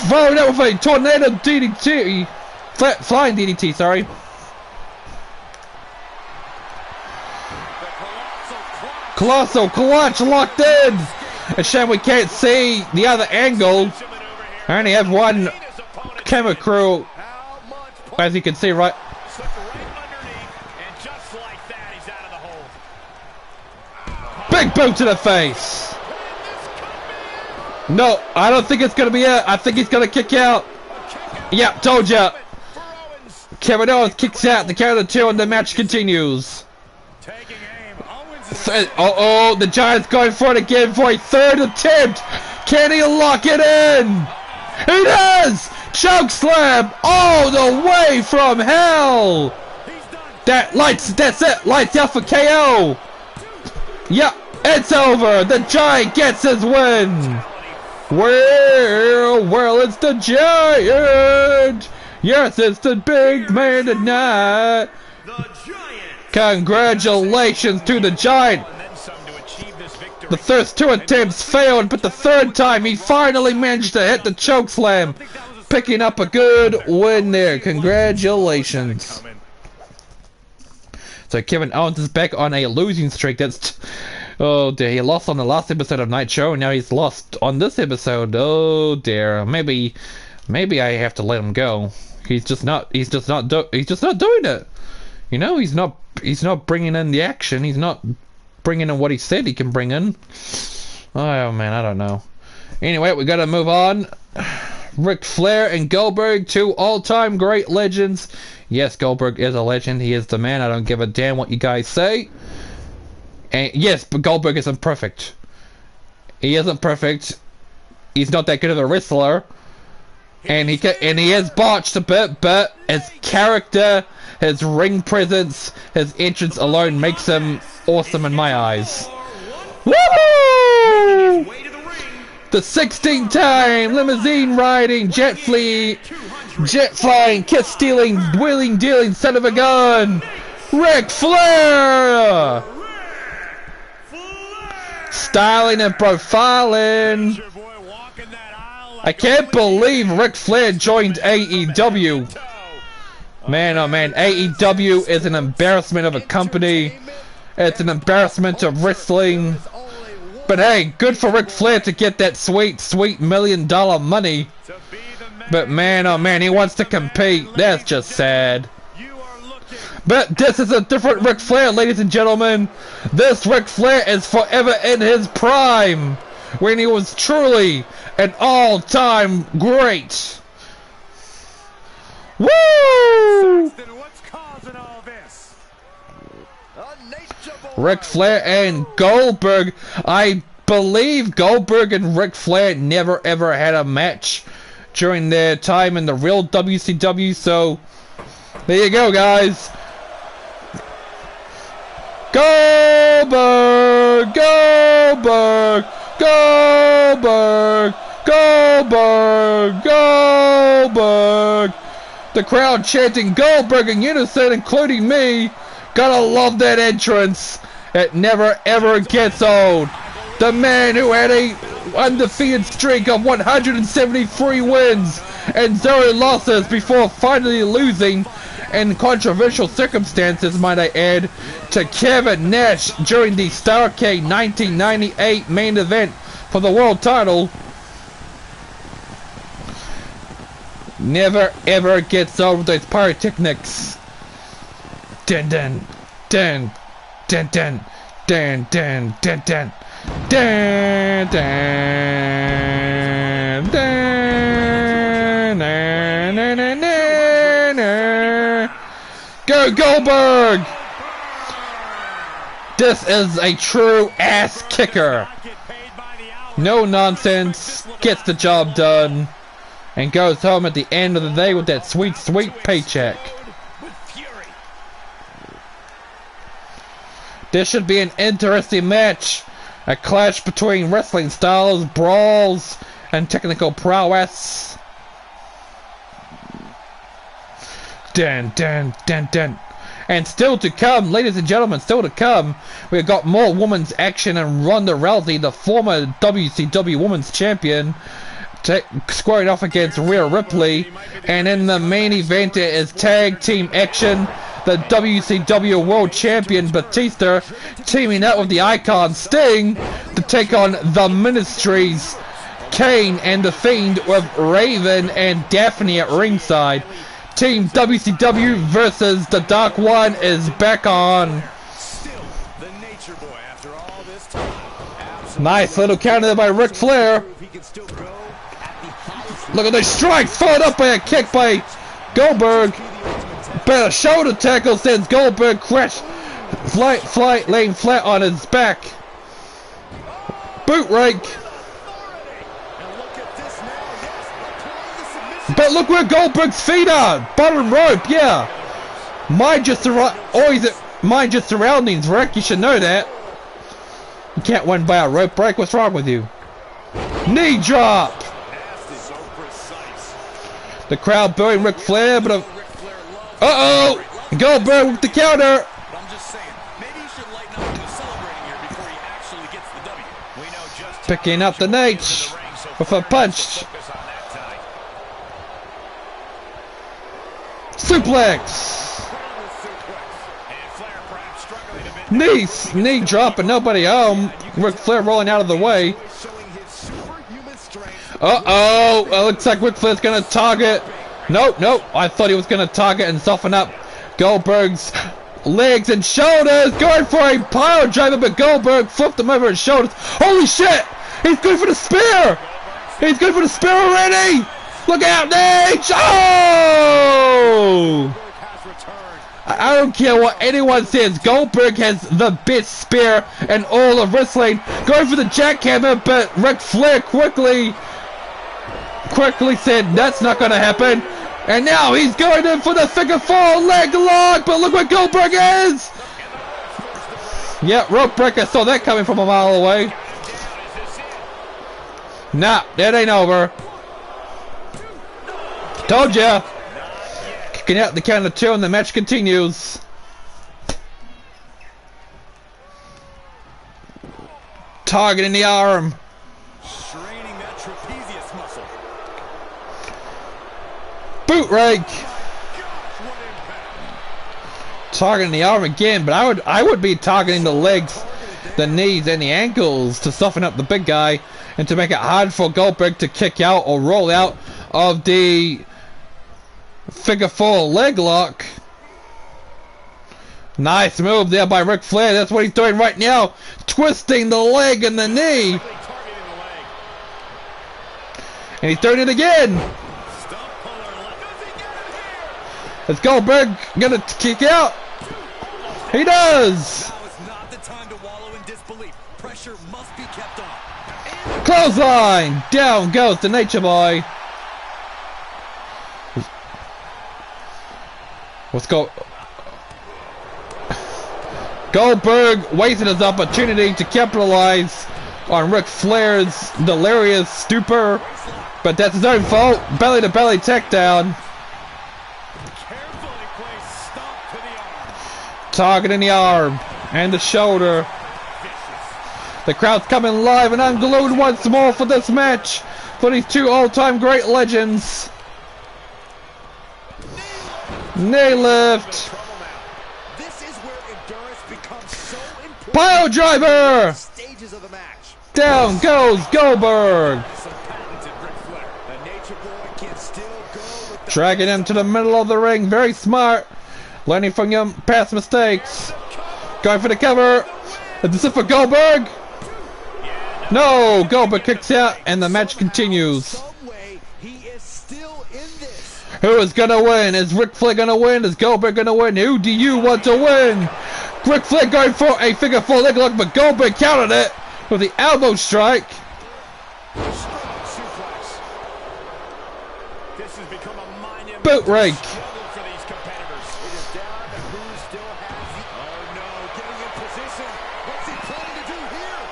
Following up with a tornado DDT. Flying DDT, sorry. Colossal clutch locked in. A shame we can't see the other angle. I only have one camera crew, as you can see right. Big boot to the face. No, I don't think it's going to be it. I think he's going to kick out. Yep, told ya. Kevin Owens kicks out. The count of 2 and the match continues. Uh-oh, the Giant's going for it again for a third attempt. Can he lock it in? He does! Choke slam all the way from hell. That's it. Lights out for KO. Yep, it's over. The Giant gets his win. Well, it's the Giant. Yes, it's the big man tonight. Congratulations to the Giant. The first 2 attempts failed, but the third time he finally managed to hit the choke slam, picking up a good win there. Congratulations. So Kevin Owens is back on a losing streak. Oh dear, he lost on the last episode of Nitro, and now he's lost on this episode. Oh dear, maybe I have to let him go. He's just not doing it. You know, he's not bringing in the action. He's not bringing in what he said he can bring in. Oh man, I don't know. Anyway, we gotta move on. Ric Flair and Goldberg, 2 all-time great legends. Yes, Goldberg is a legend. He is the man. I don't give a damn what you guys say. And yes, but Goldberg isn't perfect. He isn't perfect. He's not that good of a wrestler. And he has botched a bit, but his character, his ring presence, his entrance alone makes him awesome in my eyes. Woohoo! The 16-time limousine riding, jet jet flying, kiss stealing, wheeling dealing son of a gun, Ric Flair! Styling and profiling. I can't believe Ric Flair joined AEW. Man, oh man, AEW is an embarrassment of a company. It's an embarrassment of wrestling. But hey, good for Ric Flair to get that sweet, sweet $1 million money. But man, oh man, he wants to compete. That's just sad. But this is a different Ric Flair, ladies and gentlemen. This Ric Flair is forever in his prime, when he was truly an all-time great. Woo! Ric Flair and Goldberg. I believe Goldberg and Ric Flair never ever had a match during their time in the real WCW, so there you go, guys. Goldberg! Goldberg! Goldberg! Goldberg! Goldberg! The crowd chanting Goldberg in unison, including me. Gotta love that entrance. It never ever gets old. The man who had a undefeated streak of 173 wins and 0 losses before finally losing in controversial circumstances, might I add, to Kevin Nash during the Starrcade 1998 main event for the world title. Never ever gets old with those pyrotechnics. Dun dun dun dun dun dun dun dun dun dun dun dun dun. Go Goldberg! This is a true ass kicker. No nonsense, gets the job done, and goes home at the end of the day with that sweet, sweet paycheck. This should be an interesting match. A clash between wrestling styles, brawls, and technical prowess. Dun, dun, dun, dun. And still to come, ladies and gentlemen, still to come, we've got more women's action, and Ronda Rousey, the former WCW Women's Champion, squaring off against Rhea Ripley. And in the main event, it is tag team action. The WCW World Champion Batista teaming up with the Icon Sting to take on the Ministry's Kane and The Fiend, with Raven and Daffney at ringside. Team WCW versus the Dark One is back on. Nice little counter by Ric Flair. Look at the strike, followed up by a kick by Goldberg. But a shoulder tackle sends Goldberg laying flat on his back. Boot rake. But look where Goldberg's feet are. Bottom rope, yeah. Mind your surroundings, Rick. You should know that. You can't win by a rope break. What's wrong with you? Knee drop. The crowd booing Ric Flair, but uh-oh! Goldberg with the counter! Picking up the Nate with a punch. Suplex! Knee drop and nobody home. Ric Flair rolling out of the way. Uh-oh! It looks like Ric Flair's gonna target. Nope. I thought he was gonna target and soften up Goldberg's legs and shoulders. Going for a pile driver, but Goldberg flipped him over his shoulders. Holy shit! He's good for the spear! He's good for the spear already! Look out, Nate! Oh! I don't care what anyone says. Goldberg has the best spear in all of wrestling. Going for the jackhammer, but Ric Flair quickly said that's not going to happen. And now he's going in for the figure 4 leg lock. But look what Goldberg is. Yeah, rope breaker. Saw that coming from a mile away. Nah, that ain't over. Told ya! Kicking out the count of 2 and the match continues. Targeting the arm. Straining that trapezius muscle. Boot rake. Gosh, what impact. Targeting the arm again, but I would be targeting the legs, the knees, and the ankles to soften up the big guy and to make it hard for Goldberg to kick out or roll out of the figure 4 leg lock. Nice move there by Ric Flair. That's what he's doing right now. Twisting the leg and the knee. And he's doing it again. Is Goldberg gonna kick out? He does. Now is not the time to wallow in disbelief. Pressure must be kept on. Clothesline. Down goes the Nature Boy. Let's go. Goldberg wasted his opportunity to capitalize on Ric Flair's delirious stupor, but that's his own fault. Belly to belly takedown. Carefully placed stomp to the arm. Targeting the arm and the shoulder. The crowd's coming live and unglued once more for this match for these two all-time great legends. Knee lift. This is where endurance becomes so important. Pile driver. Stages of the match. Down goes Goldberg. Some patented Ric Flair. The Nature Boy can still go with the Dragging him to the middle of the ring. Very smart. Learning from your past mistakes. Going for the cover. Is this it for Goldberg? No. Goldberg kicks out and the match continues. some way. He is still in this. Who is gonna win? Is Ric Flair gonna win? Is Goldberg gonna win? Who do you want to win? Ric Flair going for a figure 4 leg lock, but Goldberg countered it with the elbow strike. Strong suplex. This has become a monumental Boot rake. struggle for these competitors. It is down to who still has the... Oh no, getting in position. What's he planning to do here?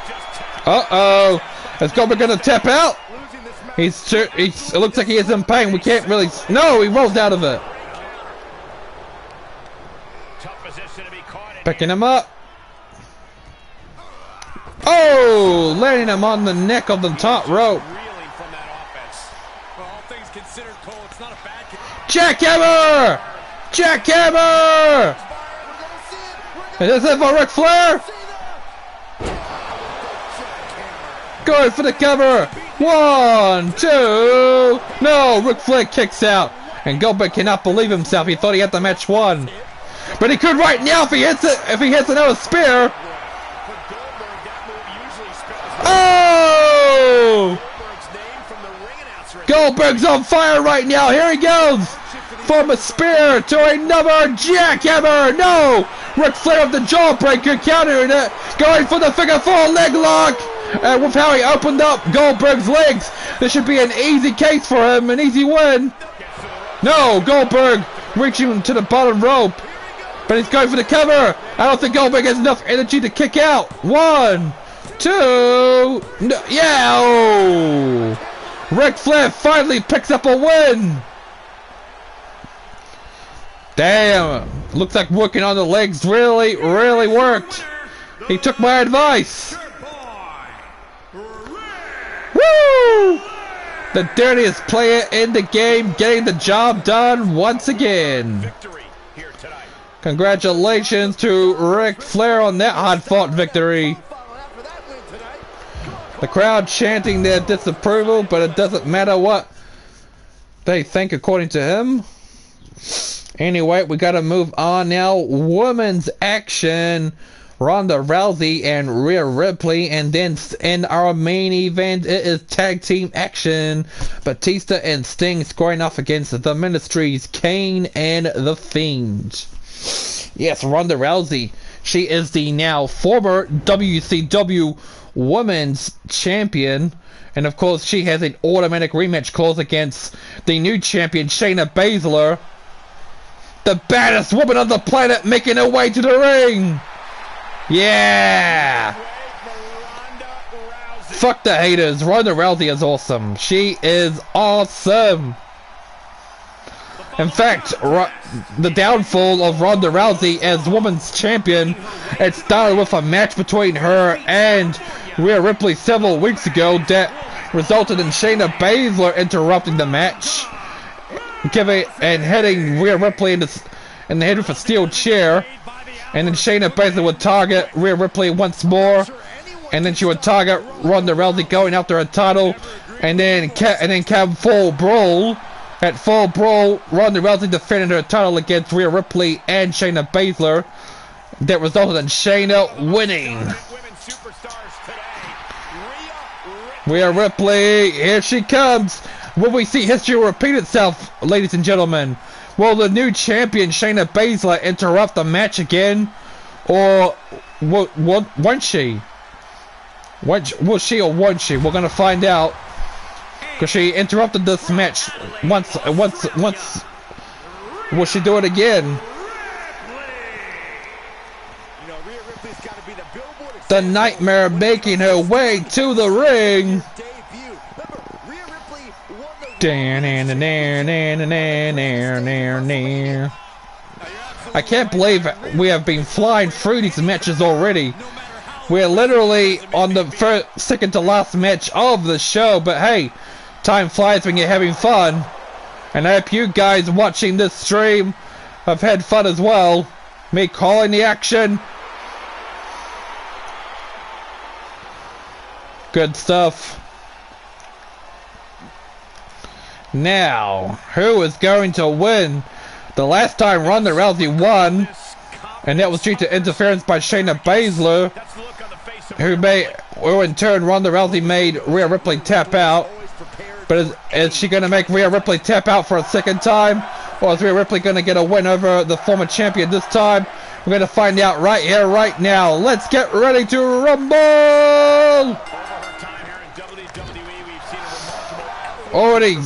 Just tap. Uh-oh. Is Goldberg gonna tap out? Losing this match. It looks like he is in pain. We can't really... No, he rolls out of it. Tough position to be caught in. Picking him up. Oh, landing him on the neck of the top rope. Reeling from that offense. Well, all things considered, Cole, it's not a bad... Jackhammer! Jackhammer! Is this it for Ric Flair? Going for the cover. 1, 2. No, Ric Flair kicks out. And Goldberg cannot believe himself. He thought he had the match won. But he could right now if he hits it. If he hits another spear. Oh! Goldberg's on fire right now. Here he goes. From a spear to another jackhammer. No! Ric Flair of the jawbreaker countering it. Going for the figure 4 leg lock. And with how he opened up Goldberg's legs, this should be an easy case for him. An easy win. No, Goldberg reaching to the bottom rope. But he's going for the cover. I don't think Goldberg has enough energy to kick out. 1, 2. No, yeah. Oh. Ric Flair finally picks up a win. Damn. Looks like working on the legs really worked. He took my advice. Woo! The dirtiest player in the game getting the job done once again. Victory here tonight. Congratulations to Ric Flair on that hard-fought victory. The crowd chanting their disapproval, but it doesn't matter what they think according to him. Anyway, we gotta move on now. Women's action. Ronda Rousey and Rhea Ripley, and then in our main event, it is tag team action. Batista and Sting scoring off against the Ministry's Kane and The Fiend. Yes, Ronda Rousey. She is the now former WCW Women's Champion, and of course, she has an automatic rematch clause against the new champion Shayna Baszler, the baddest woman on the planet, making her way to the ring. Yeah! Fuck the haters. Ronda Rousey is awesome. She is awesome. In fact, the downfall of Ronda Rousey as women's champion, it started with a match between her and Rhea Ripley several weeks ago that resulted in Shayna Baszler interrupting the match, and hitting Rhea Ripley in the head with a steel chair, and then Shayna Baszler would target Rhea Ripley once more, and then she would target Ronda Rousey going after her title, and then come full brawl. At full brawl, Ronda Rousey defended her title against Rhea Ripley and Shayna Baszler. That resulted in Shayna winning. Rhea Ripley, here she comes. Will we see history repeat itself, ladies and gentlemen? Will the new champion Shayna Baszler interrupt the match again, or won't she? Will she or won't she? We're gonna find out. Because she interrupted this match once. Will she do it again? The Nightmare making her way to the ring. I can't believe we have been flying through these matches already. We're literally on the second to last match of the show, but hey, time flies when you're having fun, and I hope you guys watching this stream have had fun as well. Me calling the action. Good stuff. Now, who is going to win? The last time Ronda Rousey won, and that was due to interference by Shayna Baszler, who in turn Ronda Rousey made Rhea Ripley tap out. But is she going to make Rhea Ripley tap out for a second time? Or is Rhea Ripley going to get a win over the former champion this time? We're going to find out right here, right now. Let's get ready to rumble! Already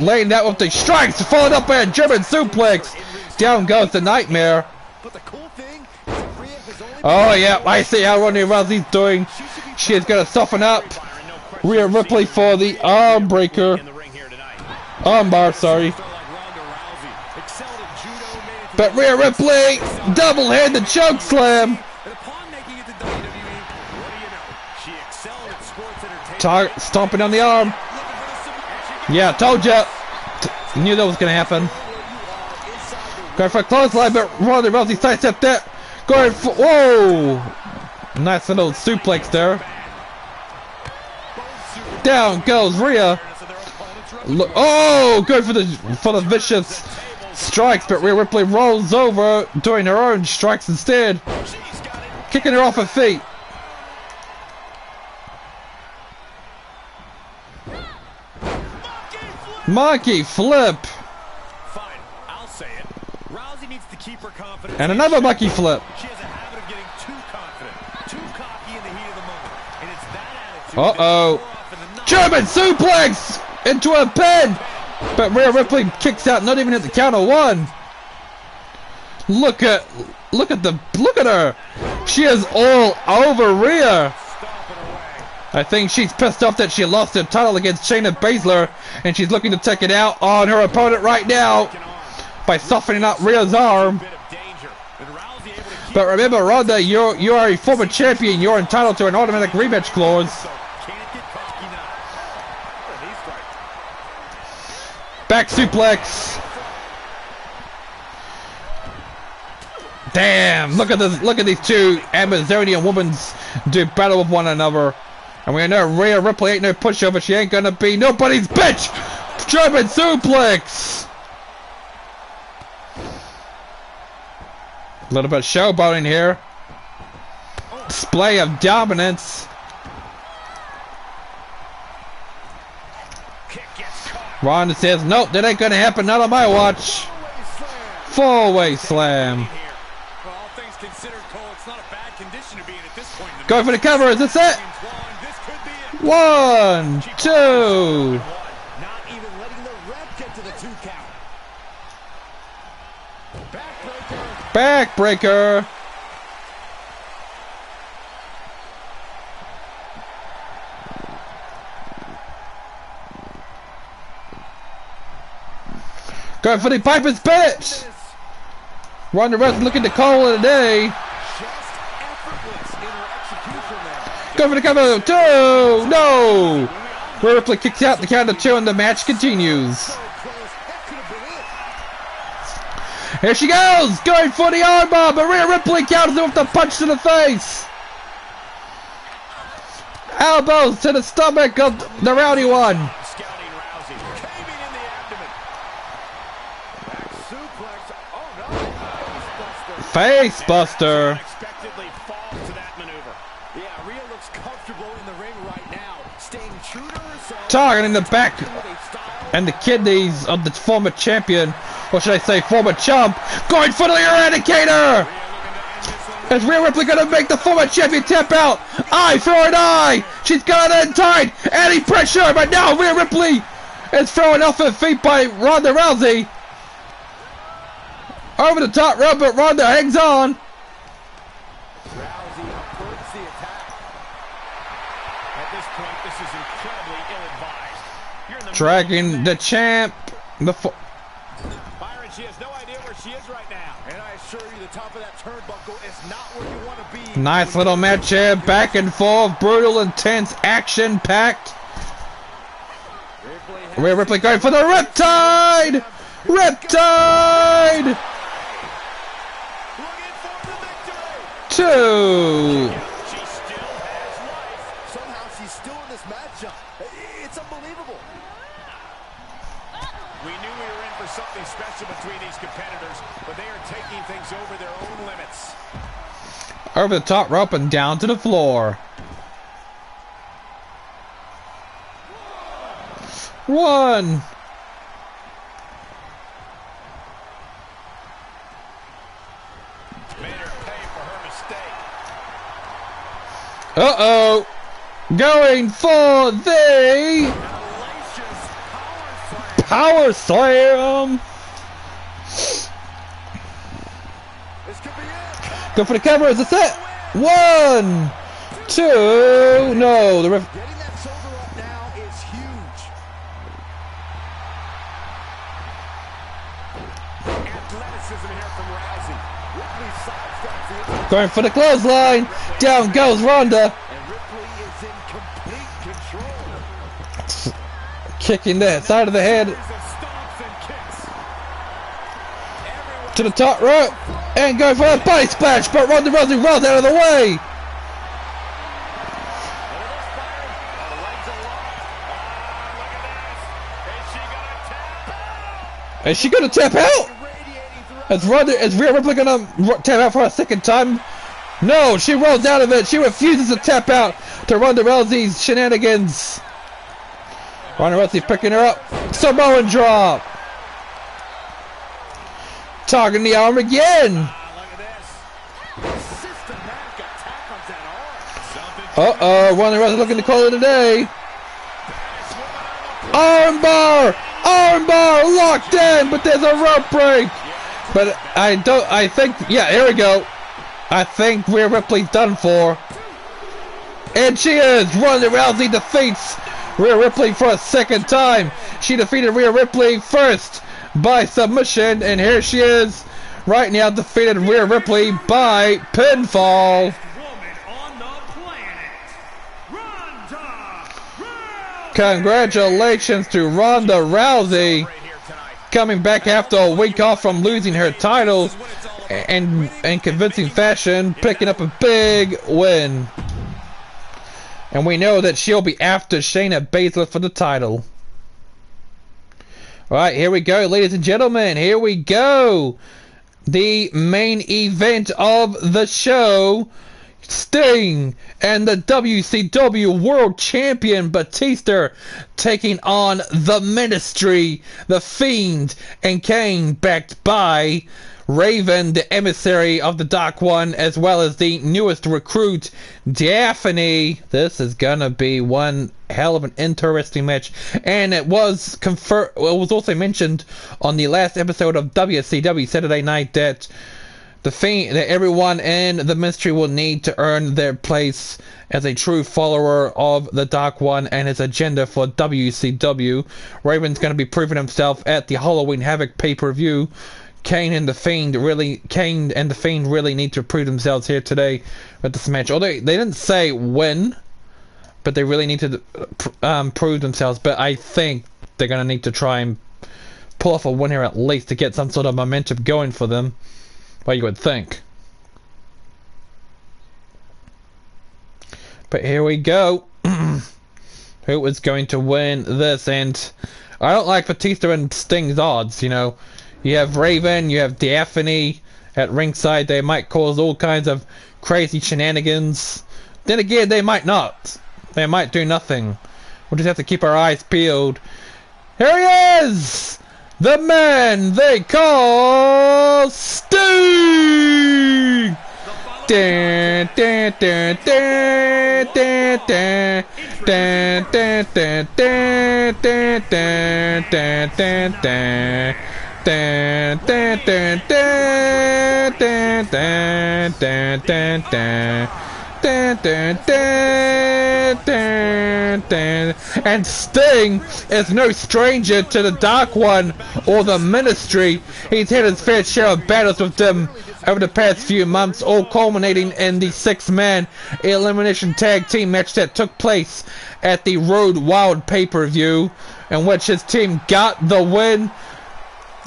laying that with the strikes, followed up by a German suplex. Down goes the Nightmare. Oh yeah, I see how Ronda Rousey's doing. She is going to soften up Rhea Ripley for the arm breaker. Armbar, sorry. But Rhea Ripley, double-handed choke slam. Stomping on the arm. Yeah, told ya. Knew that was gonna happen. Going for a clothesline, but Ronda Rousey sidestepped that. Going for, whoa! Nice little suplex there. Down goes Rhea. Look, oh, good for the vicious strikes, but Rhea Ripley rolls over, doing her own strikes instead, kicking her off her feet. Monkey flip. Fine, I'll say it. Rousey needs to keep her confidence. And another monkey flip. She has a habit of getting too confident, too cocky in the heat of the moment, and it's that attitude. Uh-oh. German suplex into a pin, but Rhea Ripley kicks out, not even at the count of one. Look at her. She is all over Rhea. I think she's pissed off that she lost her title against Shayna Baszler, and she's looking to take it out on her opponent right now by softening up Rhea's arm. But remember, Ronda, you are a former champion. You're entitled to an automatic rematch clause. Back suplex. Damn! Look at this! Look at these two Amazonian women do battle with one another. And we know Rhea Ripley ain't no pushover. She ain't gonna be nobody's bitch! German suplex! A little bit of showboating here. Display of dominance. Ronda says, nope, that ain't gonna happen, not on my watch. Four-way slam. Going for the cover, is this it? 1, 2. Backbreaker. Going for the Piper's Pit. Ronda Rousey looking to call it a day. Going for the cover. 2. No. Rhea Ripley kicks out the count of 2 and the match continues. Here she goes. Going for the armbar, but Rhea Ripley counters it with the punch to the face. Elbows to the stomach of the rowdy one. Face buster. Targeting the back and the kidneys of the former champion, or should I say former chump, going for the eradicator! Is Rhea Ripley going to make the former champion tap out? Eye for an eye! She's got it in tight! Any pressure, but now Rhea Ripley is thrown off her feet by Ronda Rousey. Over the top rope, but Ronda hangs on. Rousey averts the attack. At this point, this is incredibly ill-advised. You're in the Dragging the champ. Byron, she has no idea where she is right now. And I assure you, the top of that turnbuckle is not where you want to be. Nice little match here. Back and forth. Brutal, intense, action-packed. Rhea Ripley going for the Riptide! Riptide! 2. She still has life. Somehow she's still in this matchup. It's unbelievable. We knew we were in for something special between these competitors, but they are taking things over their own limits. Over the top rope and down to the floor. 1. Uh-oh. Going for the Power Slam. Go for the cover as a set. 1, 2. No, the ref. Getting that shoulder up now is huge. Athleticism here from Rousey. Ripley sidesteps it. Going for the clothesline. Down goes Ronda. And Ripley is in complete control. Kicking that side of the head to the top rope. And going for a body splash, but Ronda Rousey rolls out of the way. Is she gonna tap out? Is Rhea Ripley gonna tap out for a second time? No, she rolls out of it. She refuses to tap out to Ronda Rousey's shenanigans. Ronda Rousey picking her up. Samoan drop. Targeting the arm again. Uh-oh, Ronda Rousey looking to call it a day. Armbar! Armbar! Locked in, but there's a rope break. But I think, yeah, here we go. I think Rhea Ripley's done for. And she is! Ronda Rousey defeats Rhea Ripley for a second time. She defeated Rhea Ripley first by submission, and here she is right now defeated Rhea Ripley by pinfall. Congratulations to Ronda Rousey, coming back after a week off from losing her title and in convincing fashion, picking up a big win. And we know that she'll be after Shayna Baszler for the title. Alright, here we go, ladies and gentlemen. Here we go. The main event of the show. Sting and the WCW World Champion Batista taking on the Ministry, the Fiend, and Kane, backed by Raven, the emissary of the Dark One, as well as the newest recruit, Daffney. This is gonna be one hell of an interesting match, and it was confirmed. It was also mentioned on the last episode of WCW Saturday Night that The Fiend, that everyone in the Ministry will need to earn their place as a true follower of the Dark One and his agenda for WCW. Raven's going to be proving himself at the Halloween Havoc pay-per-view. Kane and The Fiend really need to prove themselves here today at this match. Although they didn't say when, but they really need to prove themselves. But I think they're going to need to try and pull off a win here at least to get some sort of momentum going for them. Well, you would think. But here we go. Who is going to win this? And I don't like Batista and Sting's odds, you know. You have Raven, you have Daffney at ringside. They might cause all kinds of crazy shenanigans. Then again, they might not. They might do nothing. We'll just have to keep our eyes peeled. Here he is! The man they call Sting! Dun, dun, dun, dun, dun, dun, dun, dun, dun, dun, dun, dun, dun, dun, dun. Dun, dun, dun, dun, dun, dun, dun, dun, dun. Dun, dun, dun, dun, dun. And Sting is no stranger to the Dark One or the Ministry. He's had his fair share of battles with them over the past few months, all culminating in the 6-man elimination tag team match that took place at the Road Wild pay-per-view, in which his team got the win.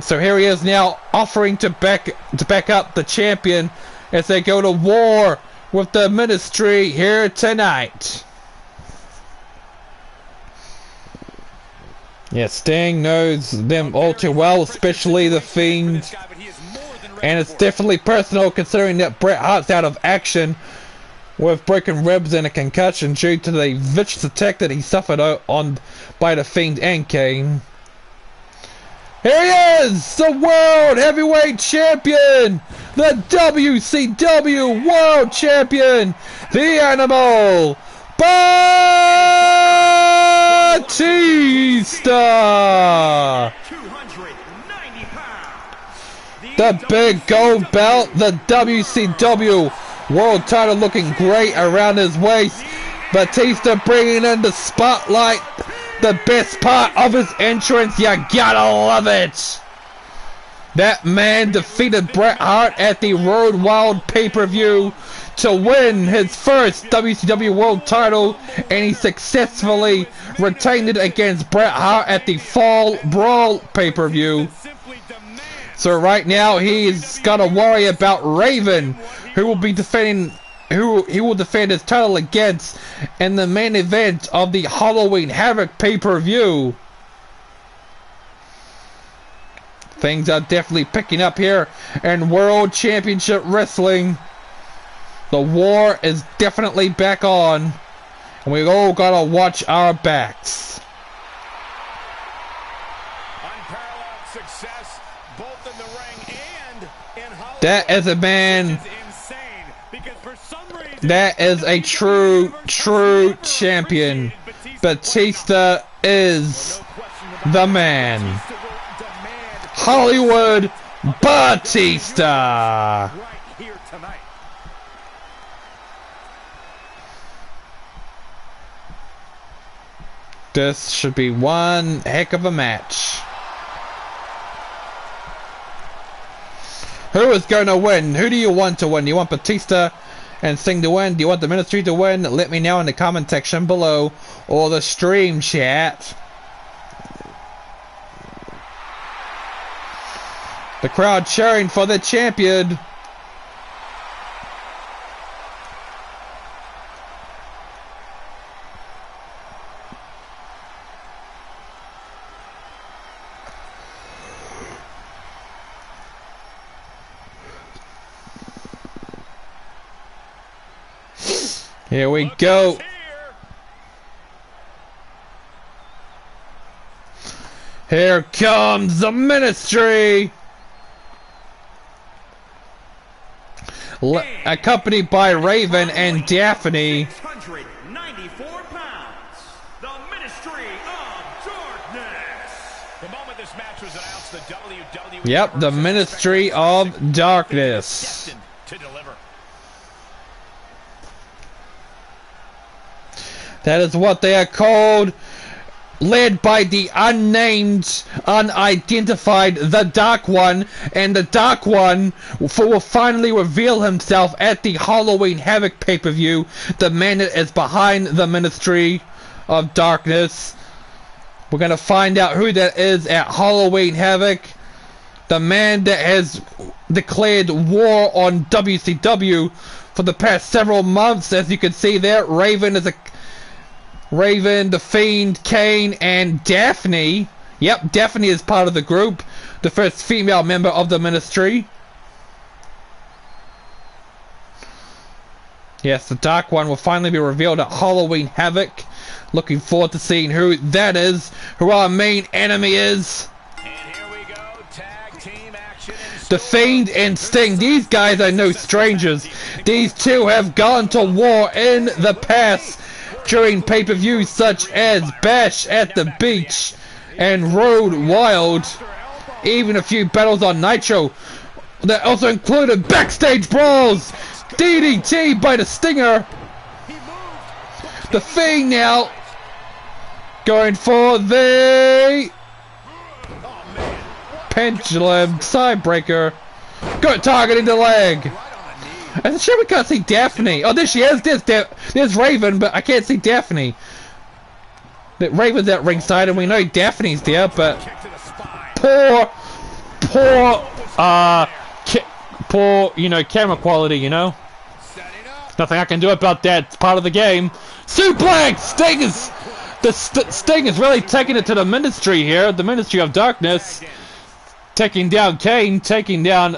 So here he is now offering to back up the champion as they go to war with the Ministry here tonight. Yeah, Sting knows them all too well, especially the Fiend. And it's definitely personal considering that Bret Hart's out of action with broken ribs and a concussion due to the vicious attack that he suffered by the Fiend and Kane. Here he is, the World Heavyweight Champion, the WCW World Champion, the Animal, Batista! The big gold belt, the WCW World title looking great around his waist. Batista bringing in the spotlight. The best part of his entrance, you gotta love it. That man defeated Bret Hart at the Road Wild pay-per-view to win his first WCW World title, and he successfully retained it against Bret Hart at the Fall Brawl pay-per-view. So right now he's gotta worry about Raven, who will be defending he will defend his title against in the main event of the Halloween Havoc pay-per-view. Things are definitely picking up here in World Championship Wrestling. The war is definitely back on, and we all gotta watch our backs. Unparalleled success both in the ring and in Hollywood. That is a man. That is a true champion. Batista is the man. Hollywood Batista. This should be one heck of a match. Who is going to win? Who do you want to win? Do you want Batista and Sting to win? Do you want the Ministry to win? Let me know in the comment section below or the stream chat. The crowd cheering for the champion. Here we go. Here comes the Ministry. Accompanied by Raven and Daffney. 694 pounds. The Ministry of Darkness. The moment this match was announced, the WWE Yep, the Ministry of Darkness. destined to deliver. That is what they are called. Led by the unnamed, unidentified, the Dark One, and the Dark One will finally reveal himself at the Halloween Havoc pay-per-view, the man that is behind the Ministry of Darkness. We're gonna find out who that is at Halloween Havoc. The man that has declared war on WCW for the past several months, as you can see there. Raven, The Fiend, Kane, and Daffney. Yep, Daffney is part of the group. The first female member of the Ministry. Yes, the Dark One will finally be revealed at Halloween Havoc. Looking forward to seeing who that is, who our main enemy is. And here we go, tag team action. The Fiend and Sting, these guys are no strangers. These two have gone to war in the past during pay-per-views such as Bash at the Beach and Road Wild. Even a few battles on Nitro that also included backstage brawls. DDT by the Stinger. The Fiend now going for the pendulum sidebreaker. Good, targeting the leg. I'm sure we can't see Daffney. Oh, there she is. There's Raven, but I can't see Daffney. Raven's at ringside, and we know Daffney's there, but poor, you know, camera quality, you know. Nothing I can do about that. It's part of the game. Suplex! Sting is really taking it to the Ministry here. The Ministry of Darkness. Taking down Kane, taking down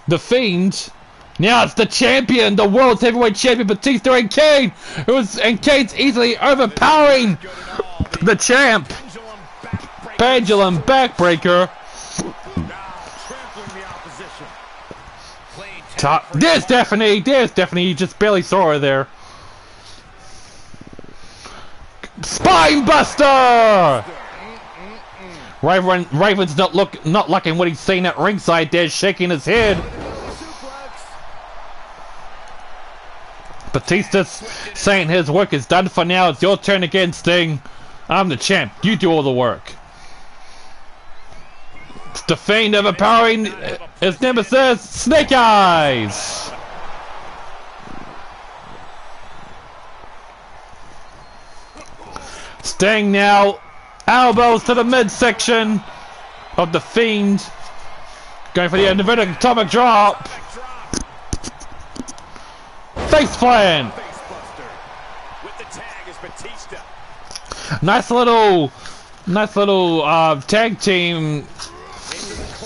the Fiend. Now it's the champion, the World Heavyweight Champion, Batista, and Kane. And Kane's easily overpowering the champ. Pendulum backbreaker. There's Daffney. There's Daffney. You just barely saw her there. Spine Buster. Raven's not liking what he's seeing at ringside. There, shaking his head. Batista's saying his work is done for now. It's your turn again, Sting. I'm the champ. You do all the work. It's the Fiend overpowering his nemesis, Snake Eyes. Sting now elbows to the midsection of the Fiend. Going for the inverted atomic drop. Face plant. Nice little tag team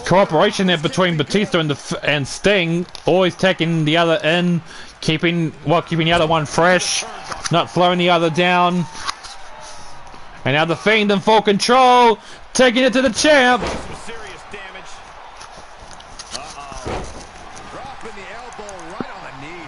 cooperation there between Batista and Sting. Always taking the other in, keeping the other one fresh, not slowing the other down. And now the Fiend in full control, taking it to the champ. Dropping the elbow right on the knee.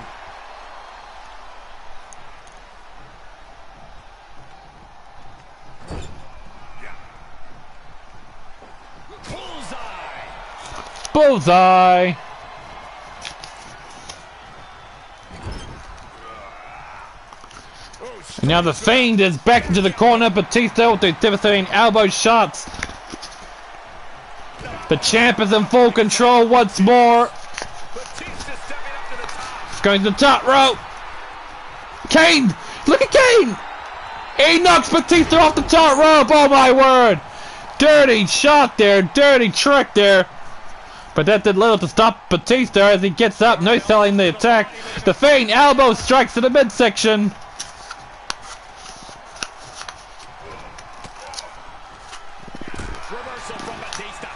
Bullseye. And now the Fiend is back into the corner. Batista with the devastating elbow shots. The champ is in full control once more. Going to the top rope. Kane! Look at Kane! He knocks Batista off the top rope. Oh my word! Dirty shot there. Dirty trick there. But that did little to stop Batista as he gets up, no selling the attack. The Fiend elbow strikes to the midsection. Reversal from Batista.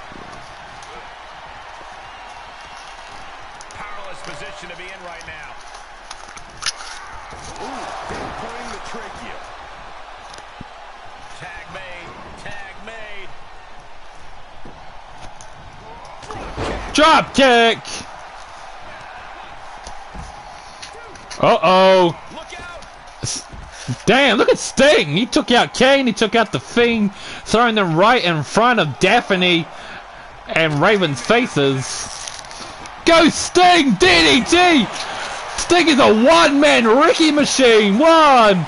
Powerless position to be in right now. Ooh, pulling the trachea. Tag made. Tag made. Drop kick. Uh-oh. Damn, look at Sting. He took out Kane. He took out The Fiend, throwing them right in front of Daffney and Raven's faces. Go Sting! DDT! Sting is a one-man Ricky machine. One!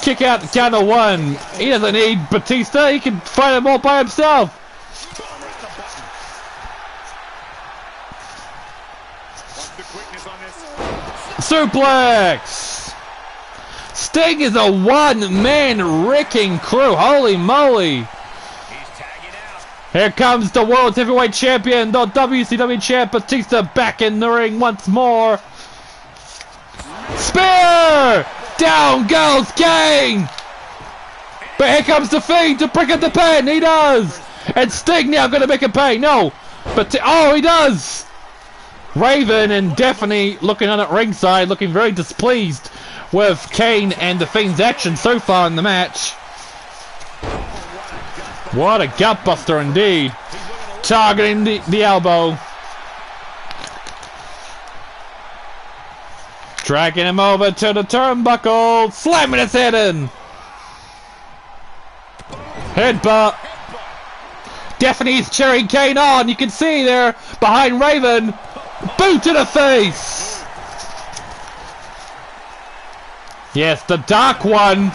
Kick out the count of one. He doesn't need Batista. He can fight them all by himself. Suplex! Sting is a one-man wrecking crew. Holy moly! Here comes the World Heavyweight Champion, the WCW Champ, Batista back in the ring once more. Spear! Down goes Kane! But here comes The Fiend to break up the pin. He does! And Sting now going to make a pay. No! But oh, he does! Raven and Daffney looking on at ringside, looking very displeased with Kane and The Fiend's action so far in the match. What a gutbuster indeed. Targeting the elbow. Dragging him over to the turnbuckle. Slamming his head in. Headbutt. Daphne's cheering Kane on. You can see there behind Raven. Boot to the face. Yes, the Dark One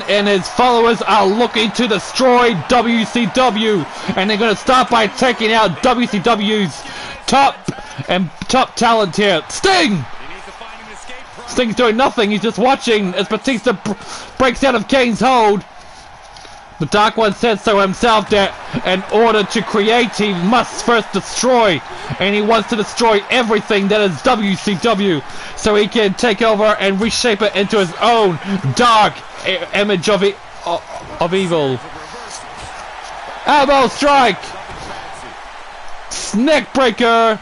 and his followers are looking to destroy WCW, and they're going to start by taking out WCW's top talent here. Sting! Sting's doing nothing. He's just watching as Batista breaks out of Kane's hold. The Dark One said so himself that in order to create, he must first destroy, and he wants to destroy everything that is WCW so he can take over and reshape it into his own dark image of evil. Elbow strike! Neck breaker!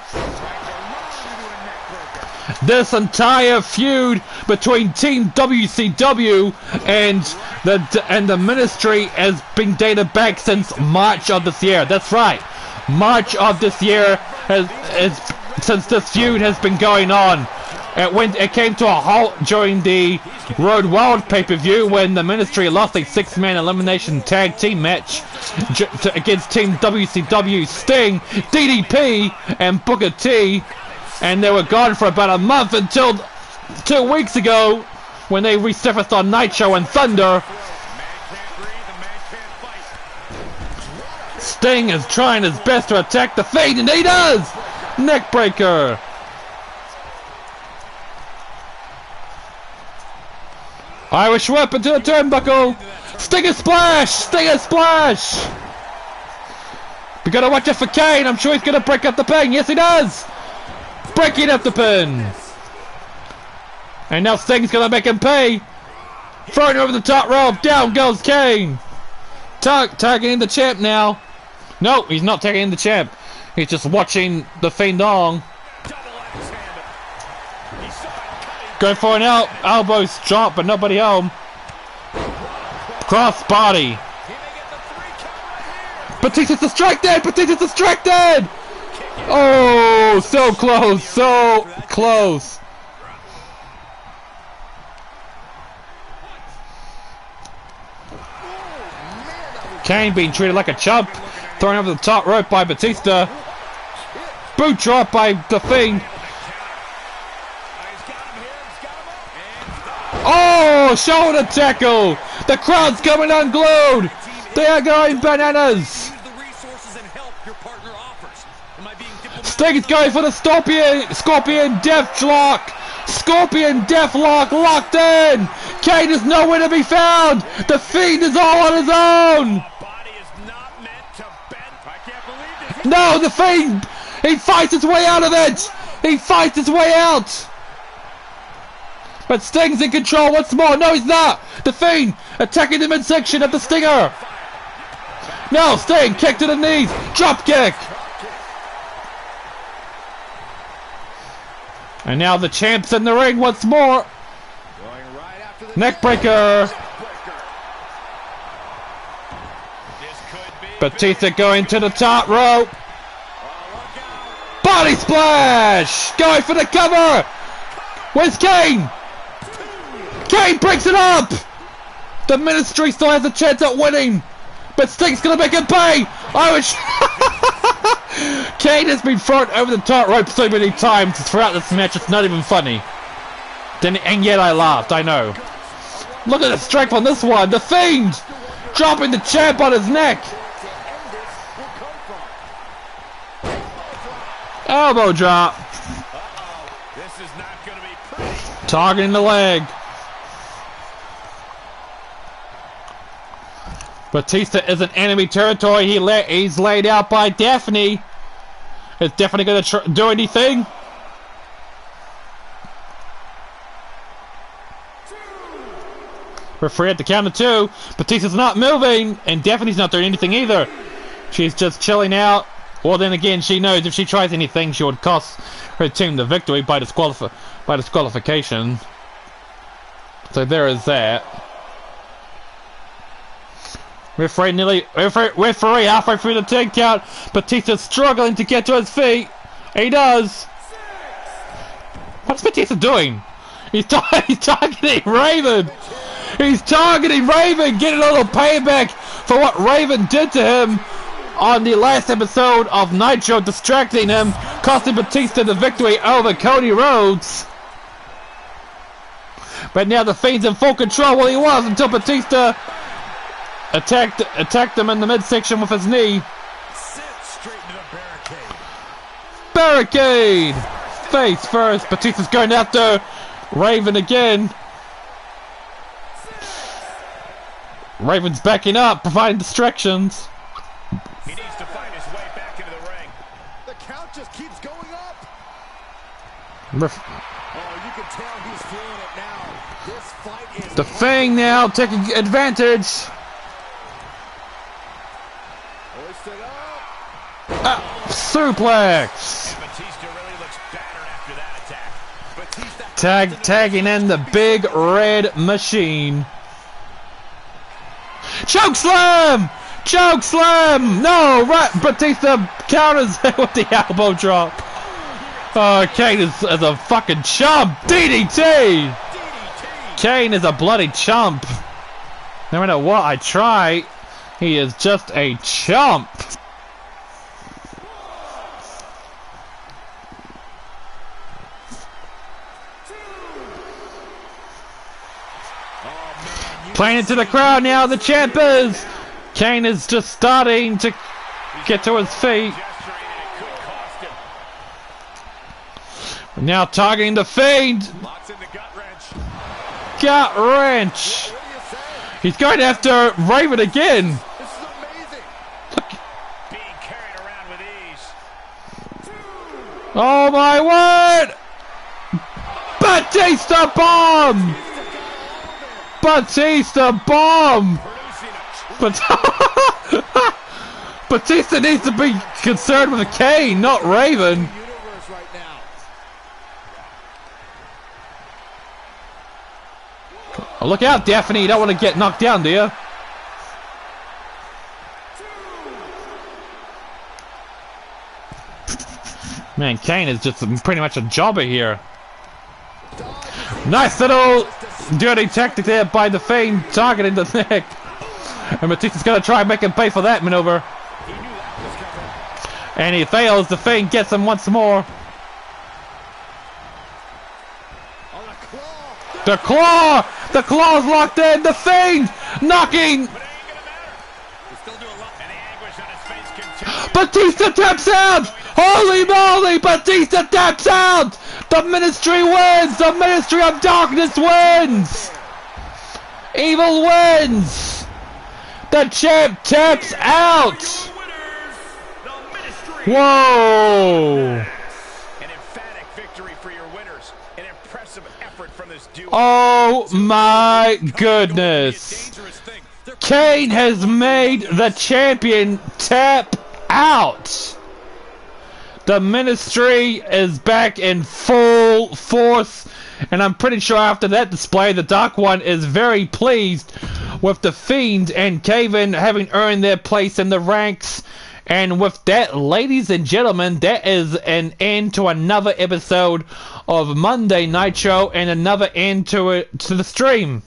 This entire feud between Team WCW and the Ministry has been dated back since March of this year. That's right, March of this year since this feud has been going on. It came to a halt during the Road Wild pay-per-view when the Ministry lost a 6-man elimination tag team match against Team WCW, Sting, DDP, and Booker T. And they were gone for about a month until 2 weeks ago when they resurfaced on Nitro and Thunder. Sting is trying his best to attack The Fiend, and he does! Neckbreaker. Irish whip into the turnbuckle. Stinger splash! Stinger splash! We gotta watch out for Kane. I'm sure he's gonna break up the pin. Yes, he does! Breaking up the pin. And now Sting's gonna make him pay. Throwing over the top rope. Down goes Kane. Tagging the champ now. No, he's not tagging the champ. He's just watching The Fiend on. Going for an elbow drop, but nobody home. Cross body. Batista's distracted. Batista's distracted. Oh, so close, so close. Kane being treated like a chump, thrown over the top rope by Batista. Boot drop by The Fiend. Oh, shoulder tackle. The crowd's coming unglued. They are going bananas. Sting's going for the Scorpion Deathlock. Scorpion Deathlock locked in. Kane is nowhere to be found. The Fiend is all on his own. No, The Fiend. He fights his way out of it. He fights his way out. But Sting's in control once more. No, he's not. The Fiend attacking the midsection of the Stinger. No, Sting kick to the knees. Drop kick. And now the champ's in the ring once more. Neckbreaker. Batista going to the top rope. Body splash. Going for the cover. Where's Kane? Kane breaks it up! The Ministry still has a chance at winning, but Sting's gonna make it pay! Kane has been thrown over the top rope so many times throughout this match, it's not even funny. And yet I laughed, I know. Look at the strength on this one, The Fiend! Dropping the champ on his neck! Elbow drop! This is not going to be pretty. Targeting the leg. Batista is in enemy territory. He's laid out by Daffney. Is Daffney going to do anything? Referee at the count of 2. Batista's not moving, and Daffney's not doing anything either. She's just chilling out. Well, then again, she knows if she tries anything, she would cost her team the victory by disqualification. So there is that. Referee halfway through the 10 count. Batista's struggling to get to his feet. He does. What's Batista doing? He's targeting Raven. He's targeting Raven, getting a little payback for what Raven did to him on the last episode of Nitro, distracting him, costing Batista the victory over Cody Rhodes. But now the Fiend's in full control. Well, he was until Batista attacked him in the midsection with his knee. Straight into the Barricade! barricade. Face first. Batista's going after Raven again. Raven's backing up, providing distractions. He needs to find his way back into the ring. The count just keeps going up. Oh, you can tell he's feeling it now. This fight is The Fiend now taking advantage. hoisted up. Suplex. And Batista really looks battered after that attack. Batista Tagging in the big red machine. Choke slam! Choke slam! No, right. Batista counters with the elbow drop. Oh, Kane is a fucking chump. DDT! Kane is a bloody chump. No matter what I try, he is just a chump. Playing into the crowd now, the champ is. Kane is just starting to get to his feet. Now targeting the Fiend. Gut wrench. He's going after Raven again. This is amazing. Being carried around with ease. Oh my word! Batista bomb! Batista bomb! But Batista needs to be concerned with Kane, not Raven. Oh, look out, Daffney! You don't want to get knocked down, do you? Man, Kane is just pretty much a jobber here. Nice little dirty tactic there by the Fiend, targeting the neck. And Batista's gonna try and make him pay for that maneuver. And he fails. The Fiend gets him once more. The claw! The claw's locked in! The Fiend! Knocking! Batista taps out! Holy moly! Batista taps out! The Ministry wins! The Ministry of Darkness wins! Evil wins! The champ taps out! Whoa! Oh my goodness! Kane has made the champion tap out! The Ministry is back in full force, and I'm pretty sure after that display, the Dark One is very pleased with the Fiend and Kevin having earned their place in the ranks And with that, ladies and gentlemen, that is an end to another episode of Monday Nitro and another end to the stream.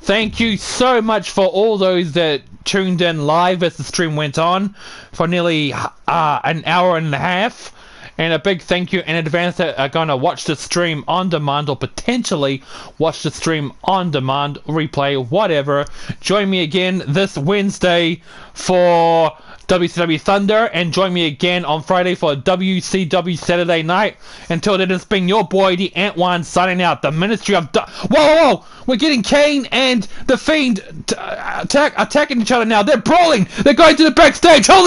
Thank you so much for all those that tuned in live as the stream went on for nearly an hour and a half. And a big thank you in advance that are going to watch the stream on demand or potentially watch the stream on demand, replay, whatever. Join me again this Wednesday for WCW Thunder, and join me again on Friday for WCW Saturday Night. Until then, it's been your boy, the Ant-One, signing out. The Ministry of... Whoa! We're getting Kane and The Fiend attacking each other now. They're brawling! They're going to the backstage! Holy